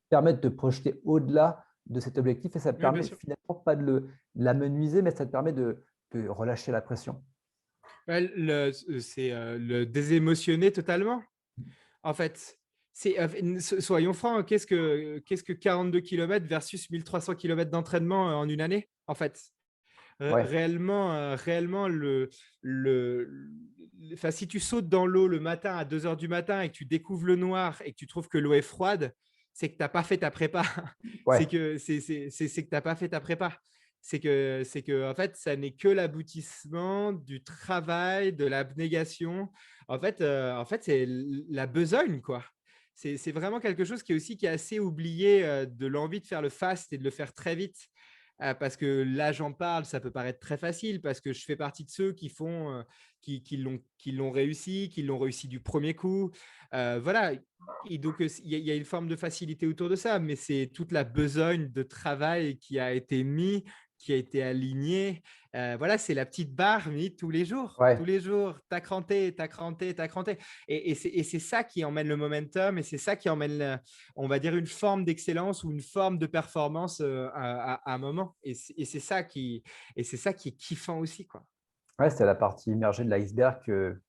permet de te projeter au-delà de cet objectif et ça te Oui, bien permet sûr. finalement pas de l'amenuiser, mais ça te permet de relâcher la pression. Ouais, c'est le désémotionner totalement. En fait, soyons francs, qu'est-ce que 42 kilomètres versus 1300 kilomètres d'entraînement en une année, en fait. Ouais, Réellement, enfin, si tu sautes dans l'eau le matin à 2 heures du matin et que tu découvres le noir et que tu trouves que l'eau est froide, c'est que tu n'as pas fait ta prépa. ouais, C'est que tu n'as pas fait ta prépa. C'est que, en fait, ça n'est que l'aboutissement du travail, de l'abnégation. En fait, c'est la besogne, quoi. C'est vraiment quelque chose qui est assez oublié de l'envie de faire le fast et de le faire très vite. Parce que là, j'en parle, ça peut paraître très facile parce que je fais partie de ceux qui l'ont réussi du premier coup. Voilà. Et donc, il y a une forme de facilité autour de ça, mais c'est toute la besogne de travail qui a été mis, qui a été alignée. Voilà, c'est la petite barre mise tous les jours. Tous ouais. les jours, t'as cranté, t'as cranté, t'as cranté. Et c'est ça qui emmène le momentum et c'est ça qui emmène on va dire, une forme d'excellence ou une forme de performance à un moment. Et c'est ça qui est kiffant aussi, quoi. Ouais, c'est la partie immergée de l'iceberg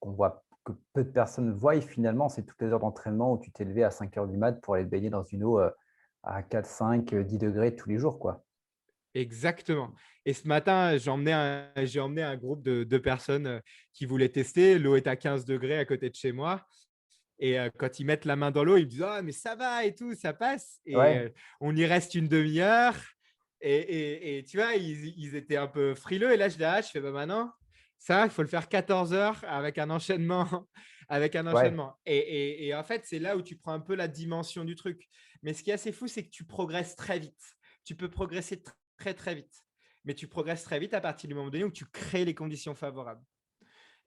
qu'on voit, que peu de personnes voient. Et finalement, c'est toutes les heures d'entraînement où tu t'es levé à 5 heures du mat pour aller te baigner dans une eau à 4, 5, 10 degrés tous les jours, quoi. Exactement. Et ce matin, j'ai emmené un groupe de personnes qui voulaient tester. L'eau est à 15 degrés à côté de chez moi. Et quand ils mettent la main dans l'eau, ils me disent: «Ah, mais ça va et tout, ça passe.» Et Ouais, on y reste une demi-heure. Et tu vois, ils étaient un peu frileux. Et là, je fais: «Bah, maintenant, ça, il faut le faire 14 heures avec un enchaînement.» Avec un ouais, enchaînement. Et en fait, c'est là où tu prends un peu la dimension du truc. Mais ce qui est assez fou, c'est que tu progresses très vite. Tu peux progresser très, très vite. Mais tu progresses très vite à partir du moment donné où tu crées les conditions favorables.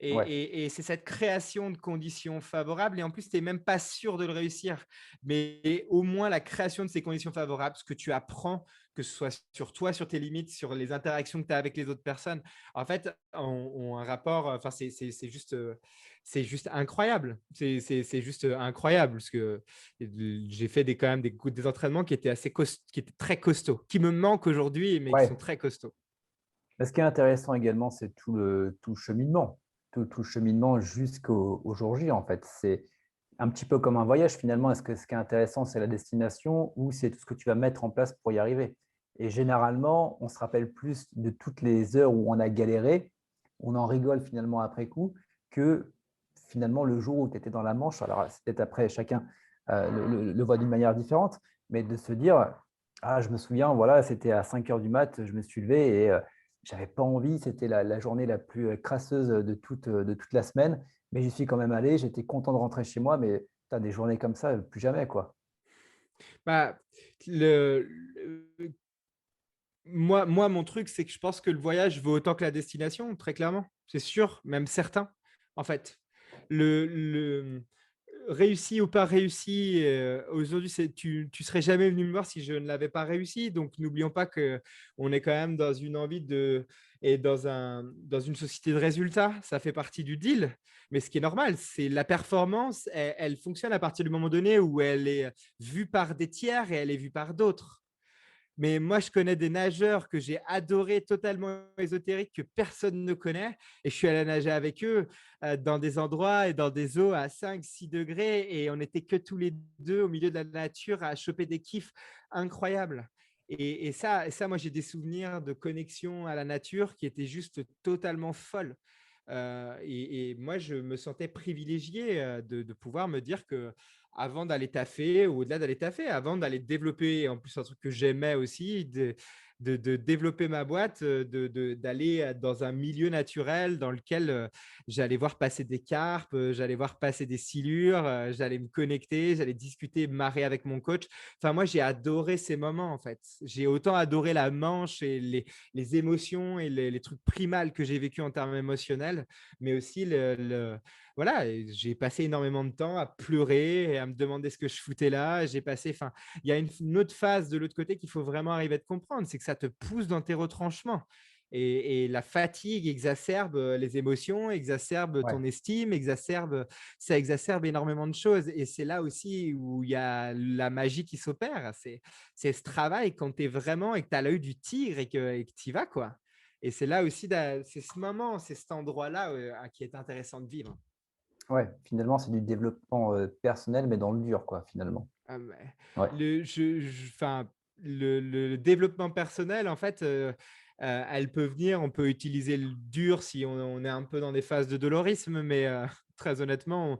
Et, ouais. et- et c'est cette création de conditions favorables. Et en plus, tu n'es même pas sûr de le réussir. Mais au moins, la création de ces conditions favorables, ce que tu apprends, que ce soit sur toi, sur tes limites, sur les interactions que tu as avec les autres personnes, en fait, ont un rapport. Enfin, c'est juste incroyable. C'est juste incroyable parce que j'ai fait quand même des entraînements qui étaient qui étaient très costauds, qui me manquent aujourd'hui, mais qui sont Ouais. très costauds. Mais ce qui est intéressant également, c'est tout le cheminement, tout le cheminement jusqu'au jour J, en fait. C'est un petit peu comme un voyage, finalement. Est-ce que ce qui est intéressant, c'est la destination ou c'est tout ce que tu vas mettre en place pour y arriver? Et généralement, on se rappelle plus de toutes les heures où on a galéré, on en rigole finalement après coup, que finalement le jour où tu étais dans la Manche. Alors, c'est peut-être après, chacun le voit d'une manière différente, mais de se dire, ah, je me souviens, voilà, c'était à 5 heures du mat, je me suis levé et j'avais pas envie, c'était la journée la plus crasseuse de toute la semaine, mais j'y suis quand même allé, j'étais content de rentrer chez moi, mais tu des journées comme ça, plus jamais, quoi. Bah, moi, mon truc, c'est que je pense que le voyage vaut autant que la destination, très clairement. C'est sûr, même certain, en fait. Le réussi ou pas réussi, aujourd'hui, tu serais jamais venu me voir si je ne l'avais pas réussi. Donc, n'oublions pas que on est quand même dans une envie et dans une société de résultats. Ça fait partie du deal. Mais ce qui est normal, c'est la performance, elle fonctionne à partir du moment donné où elle est vue par des tiers et elle est vue par d'autres. Mais moi, je connais des nageurs que j'ai adorés, totalement ésotériques, que personne ne connaît. Et je suis allé nager avec eux dans des endroits et dans des eaux à 5, 6 degrés. Et on n'était que tous les deux au milieu de la nature à choper des kiffs incroyables. Et ça, moi, j'ai des souvenirs de connexion à la nature qui étaient juste totalement folles. Et moi, je me sentais privilégié de pouvoir me dire que avant d'aller taffer, ou au-delà d'aller taffer, avant d'aller développer, en plus un truc que j'aimais aussi, de développer ma boîte, d'aller dans un milieu naturel dans lequel j'allais voir passer des carpes, j'allais voir passer des silures, j'allais me connecter, j'allais discuter, marrer avec mon coach. Enfin, moi, j'ai adoré ces moments, en fait. J'ai autant adoré la Manche et les émotions et les trucs primals que j'ai vécu en termes émotionnels, mais aussi voilà, j'ai passé énormément de temps à pleurer et à me demander ce que je foutais là. Enfin, il y a une autre phase de l'autre côté qu'il faut vraiment arriver à te comprendre, c'est que ça te pousse dans tes retranchements. Et la fatigue exacerbe les émotions, exacerbe Ouais, ton estime, ça exacerbe énormément de choses. Et c'est là aussi où il y a la magie qui s'opère. C'est ce travail quand tu es vraiment et que tu as l'œil du tigre et que tu y vas, quoi. Et c'est là aussi, c'est ce moment, c'est cet endroit-là qui est intéressant de vivre. ouais, finalement, c'est du développement, personnel, mais dans le dur, quoi, finalement. Ah mais Ouais, enfin, le développement personnel, en fait, elle peut venir, on peut utiliser le dur si on est un peu dans des phases de dolorisme, mais très honnêtement,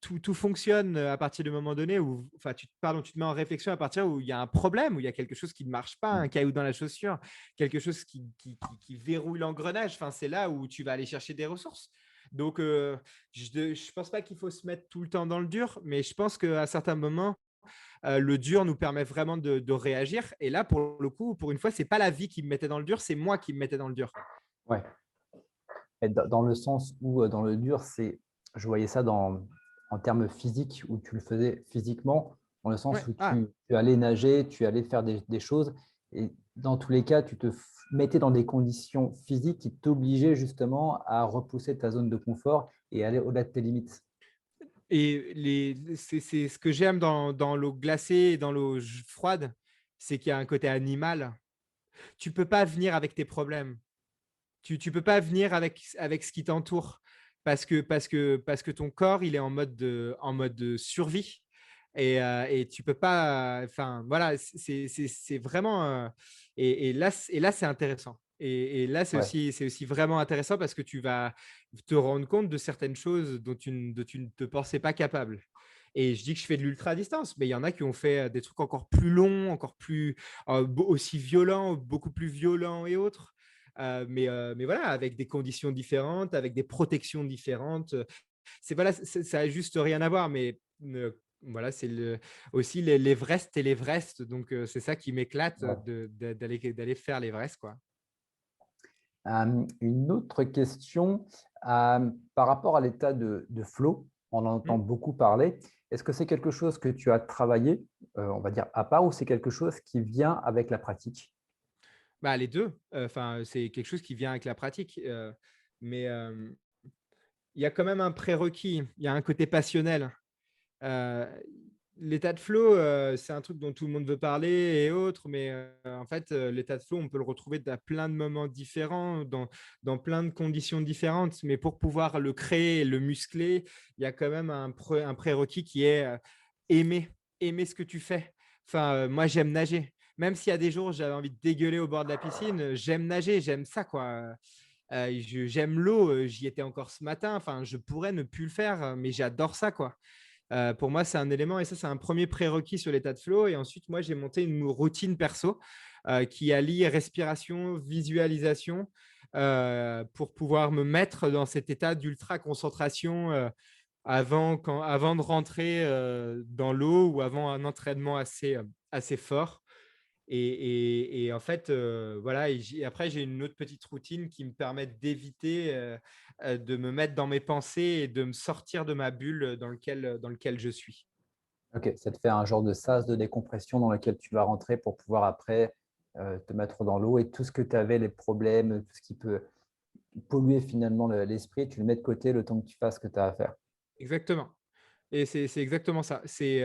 tout fonctionne à partir du moment donné où, enfin, tu te mets en réflexion à partir où il y a un problème, où il y a quelque chose qui ne marche pas, mmh, un caillou dans la chaussure, quelque chose qui verrouille l'engrenage. Enfin, c'est là où tu vas aller chercher des ressources. Donc, je ne pense pas qu'il faut se mettre tout le temps dans le dur, mais je pense qu'à certains moments, le dur nous permet vraiment de réagir. Et là, pour le coup, pour une fois, c'est pas la vie qui me mettait dans le dur, c'est moi qui me mettais dans le dur. ouais. Et dans le sens où, dans le dur, je voyais ça en termes physiques, où tu le faisais physiquement, dans le Ouais. sens où Ah, tu allais nager, tu allais faire des choses et dans tous les cas, tu te mettais dans des conditions physiques qui t'obligeaient justement à repousser ta zone de confort et aller au-delà de tes limites. et c'est ce que j'aime dans l'eau glacée et dans l'eau froide, c'est qu'il y a un côté animal. Tu peux pas venir avec tes problèmes. Tu peux pas venir avec ce qui t'entoure parce que ton corps, il est en mode de survie et tu peux pas, enfin, voilà, c'est vraiment, et là, c'est intéressant et là, Ouais, c'est aussi vraiment intéressant parce que tu vas te rendre compte de certaines choses dont tu ne te pensais pas capable. Et je dis que je fais de l'ultra distance, mais il y en a qui ont fait des trucs encore plus longs, encore plus aussi violents, beaucoup plus violents et autres. Mais voilà, avec des conditions différentes, avec des protections différentes. C'est voilà, ça n'a juste rien à voir, mais voilà, c'est aussi l'Everest et l'Everest. Donc, c'est ça qui m'éclate ouais. d'aller faire l'Everest, quoi. Une autre question, par rapport à l'état de flow, on en entend Hmm. beaucoup parler. Est-ce que c'est quelque chose que tu as travaillé, on va dire à part, ou c'est quelque chose qui vient avec la pratique? Bah, les deux. Enfin, c'est quelque chose qui vient avec la pratique. Mais il y a quand même un prérequis. Il y a un côté passionnel. Heu, L'état de flow, c'est un truc dont tout le monde veut parler et autres, mais en fait, l'état de flow, on peut le retrouver à plein de moments différents, dans plein de conditions différentes. Mais pour pouvoir le créer et le muscler, il y a quand même un prérequis qui est, aimer aimer ce que tu fais. Enfin, moi, j'aime nager. Même s'il y a des jours où j'avais envie de dégueuler au bord de la piscine, j'aime nager, j'aime ça, quoi. J'aime l'eau, j'y étais encore ce matin. Enfin, je pourrais ne plus le faire, mais j'adore ça, quoi. Pour moi, c'est un élément et ça, c'est un premier prérequis sur l'état de flow. Et ensuite, moi, j'ai monté une routine perso qui allie respiration, visualisation pour pouvoir me mettre dans cet état d'ultra concentration avant de rentrer dans l'eau ou avant un entraînement assez fort. Et en fait, voilà. Et après, j'ai une autre petite routine qui me permet d'éviter de me mettre dans mes pensées et de me sortir de ma bulle dans lequel je suis. OK, ça te fait un genre de sas de décompression dans lequel tu vas rentrer pour pouvoir après, te mettre dans l'eau et tout ce que tu avais, les problèmes, tout ce qui peut polluer finalement l'esprit, tu le mets de côté le temps que tu fasses ce que tu as à faire. Exactement. Et c'est exactement ça. C'est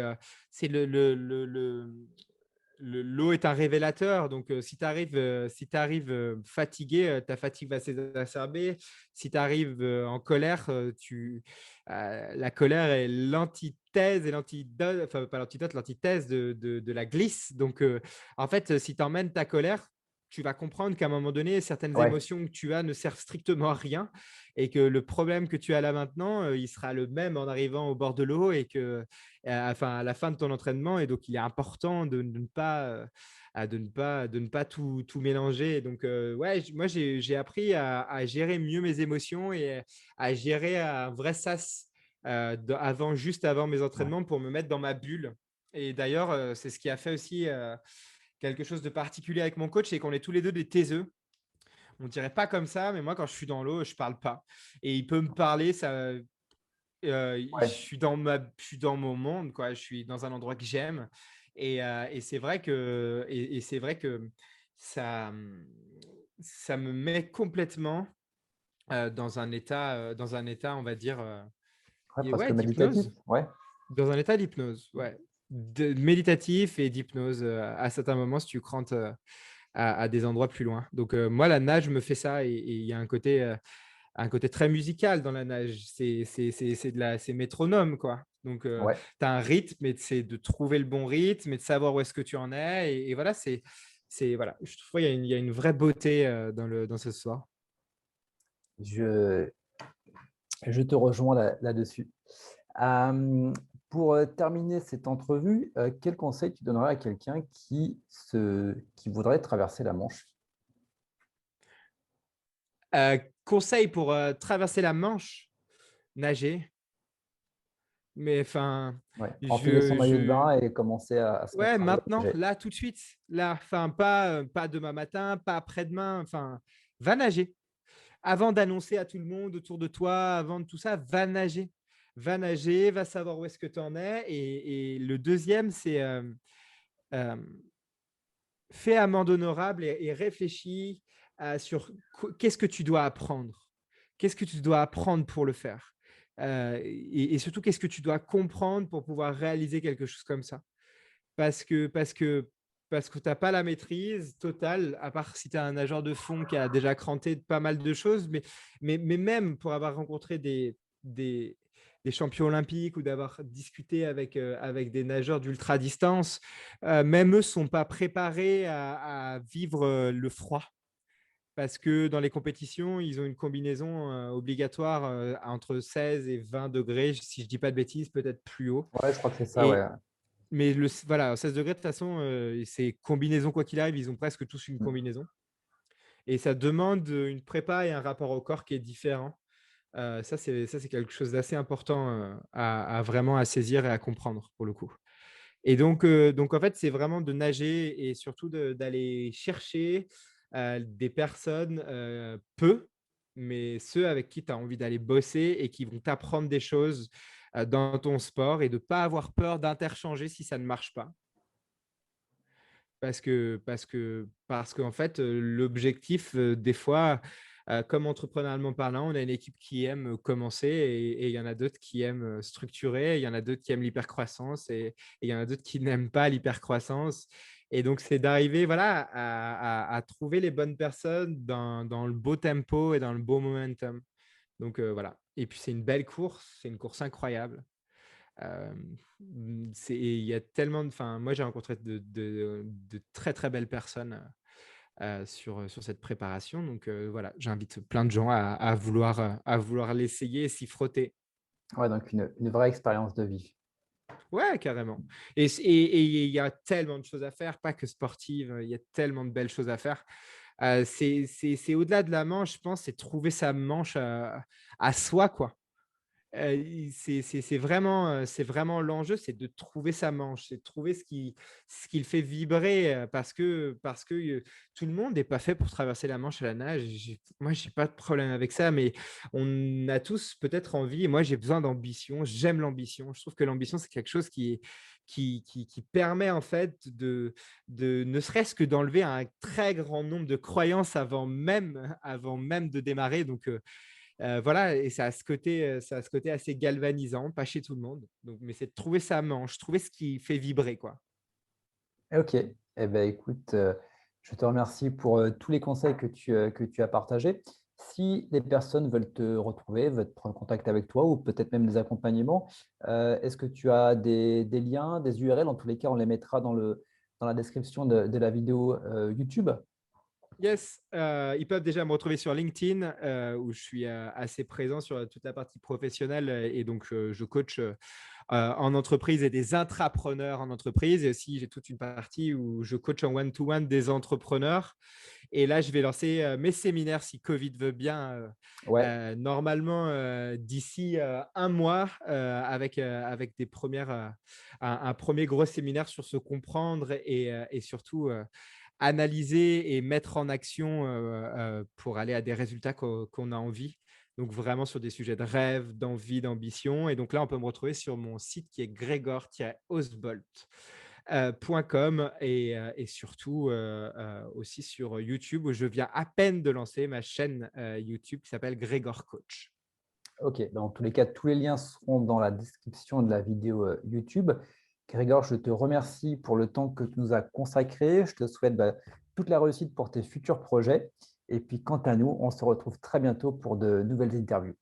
l'eau est un révélateur. Donc, si tu arrives fatigué, ta fatigue va s'exacerber. Si tu arrives en colère, la colère est l'antithèse et l'antidote, enfin, pas l'antidote, l'antithèse de la glisse. Donc, en fait, si tu emmènes ta colère, tu vas comprendre qu'à un moment donné, certaines Ouais, émotions que tu as ne servent strictement à rien et que le problème que tu as là maintenant, il sera le même en arrivant au bord de l'eau et que enfin, à la fin de ton entraînement. Et donc, il est important de ne pas tout mélanger. Et donc, ouais, moi, j'ai appris à gérer mieux mes émotions et à gérer un vrai sas juste avant mes ouais, entraînements pour me mettre dans ma bulle. Et d'ailleurs, c'est ce qui a fait aussi quelque chose de particulier avec mon coach, c'est qu'on est tous les deux des taiseux. On dirait pas comme ça, mais moi, quand je suis dans l'eau, je parle pas. Et il peut me parler, ça, ouais. je suis dans mon monde, quoi. Je suis dans un endroit que j'aime. Et c'est vrai que ça, ça me met complètement dans un état, on va dire, Ouais, presque ouais, méditatif. d'hypnose. Ouais. Dans un état d'hypnose, ouais. Méditatif et d'hypnose à certains moments si tu crantes à des endroits plus loin. Donc, moi, la nage me fait ça et il y a un côté très musical dans la nage. C'est métronome, quoi. Donc, Ouais. tu as un rythme et c'est de trouver le bon rythme et de savoir où est-ce que tu en es. Et voilà, voilà. Je trouve qu'il y a une vraie beauté dans ce sport. Je, je te rejoins là-dessus. Euh, pour terminer cette entrevue, quel conseil tu donnerais à quelqu'un qui voudrait traverser la Manche? Conseil pour traverser la Manche, nager. Mais enfin, Ouais. Enfiler son je, maillot de je, bain et commencer à se ouais, mettre à maintenant, voyager. là, tout de suite, là, enfin, pas demain matin, pas après-demain, enfin, va nager. Avant d'annoncer à tout le monde autour de toi, avant de tout ça, va nager. Va nager, va savoir où est-ce que tu en es. Et le deuxième, c'est euh, fais amende honorable et réfléchis sur qu'est-ce que tu dois apprendre. Qu'est-ce que tu dois apprendre pour le faire. Et surtout, qu'est-ce que tu dois comprendre pour pouvoir réaliser quelque chose comme ça. Parce que, parce que, parce que tu n'as pas la maîtrise totale, à part si tu as un nageur de fond qui a déjà cranté pas mal de choses, mais même pour avoir rencontré des champions olympiques ou d'avoir discuté avec des nageurs d'ultra distance, même eux ne sont pas préparés à vivre le froid. Parce que dans les compétitions, ils ont une combinaison obligatoire entre 16 et 20 degrés, si je ne dis pas de bêtises, peut-être plus haut. Ouais, je crois que c'est ça, ouais. Et, mais voilà, 16 degrés, de toute façon, c'est combinaison quoi qu'il arrive, ils ont presque tous une Mm. combinaison. Et ça demande une prépa et un rapport au corps qui est différent. Ça, c'est quelque chose d'assez important à vraiment à saisir et à comprendre pour le coup. Et donc en fait, c'est vraiment de nager et surtout d'aller chercher des personnes, peu, mais ceux avec qui tu as envie d'aller bosser et qui vont t'apprendre des choses dans ton sport et de ne pas avoir peur d'interchanger si ça ne marche pas. Parce qu'en fait, l'objectif, des fois, comme entrepreneurialement parlant, on a une équipe qui aime commencer et il y en a d'autres qui aiment structurer, il y en a d'autres qui aiment l'hypercroissance et il y en a d'autres qui n'aiment pas l'hypercroissance. Et donc, c'est d'arriver voilà, à trouver les bonnes personnes dans le beau tempo et dans le beau momentum. Donc, voilà. Et puis, c'est une belle course, c'est une course incroyable. Euh, il y a tellement de. Enfin, moi, j'ai rencontré de très, très belles personnes sur cette préparation. Donc, voilà, j'invite plein de gens à vouloir l'essayer et s'y frotter. Ouais, donc une vraie expérience de vie. Ouais, carrément. Et il y a tellement de choses à faire, pas que sportives, il y a tellement de belles choses à faire. C'est au-delà de la manche, je pense, c'est trouver sa manche à soi, quoi. C'est vraiment l'enjeu, c'est de trouver sa manche, c'est de trouver ce qui le fait vibrer parce que tout le monde n'est pas fait pour traverser la Manche à la nage. Moi, je n'ai pas de problème avec ça, mais on a tous peut-être envie. Et moi, j'ai besoin d'ambition. J'aime l'ambition. Je trouve que l'ambition, c'est quelque chose qui permet en fait de ne serait-ce que d'enlever un très grand nombre de croyances avant même de démarrer. Donc, voilà, et ça a ce côté assez galvanisant, pas chez tout le monde. Donc, mais c'est de trouver sa manche, trouver ce qui fait vibrer, quoi. Ok, eh ben, écoute, je te remercie pour tous les conseils que tu as partagés. Si les personnes veulent te retrouver, veulent prendre contact avec toi ou peut-être même des accompagnements, est-ce que tu as des liens, des URL? En tous les cas, on les mettra dans la description de la vidéo YouTube. Yes, ils peuvent déjà me retrouver sur LinkedIn où je suis assez présent sur toute la partie professionnelle et donc je coach en entreprise et des intrapreneurs en entreprise. Et aussi, j'ai toute une partie où je coach en one-to-one des entrepreneurs. Et là, je vais lancer mes séminaires si Covid veut bien, Ouais, normalement d'ici un mois avec un premier gros séminaire sur se comprendre et surtout analyser et mettre en action pour aller à des résultats qu'on a envie. Donc vraiment sur des sujets de rêve, d'envie, d'ambition. Et donc là, on peut me retrouver sur mon site qui est Gregor-Osbolt. .com et surtout aussi sur YouTube où je viens à peine de lancer ma chaîne YouTube qui s'appelle Grégor Coach. Ok, dans tous les cas, tous les liens seront dans la description de la vidéo YouTube. Grégor, je te remercie pour le temps que tu nous as consacré. Je te souhaite toute la réussite pour tes futurs projets. Et puis, quant à nous, on se retrouve très bientôt pour de nouvelles interviews.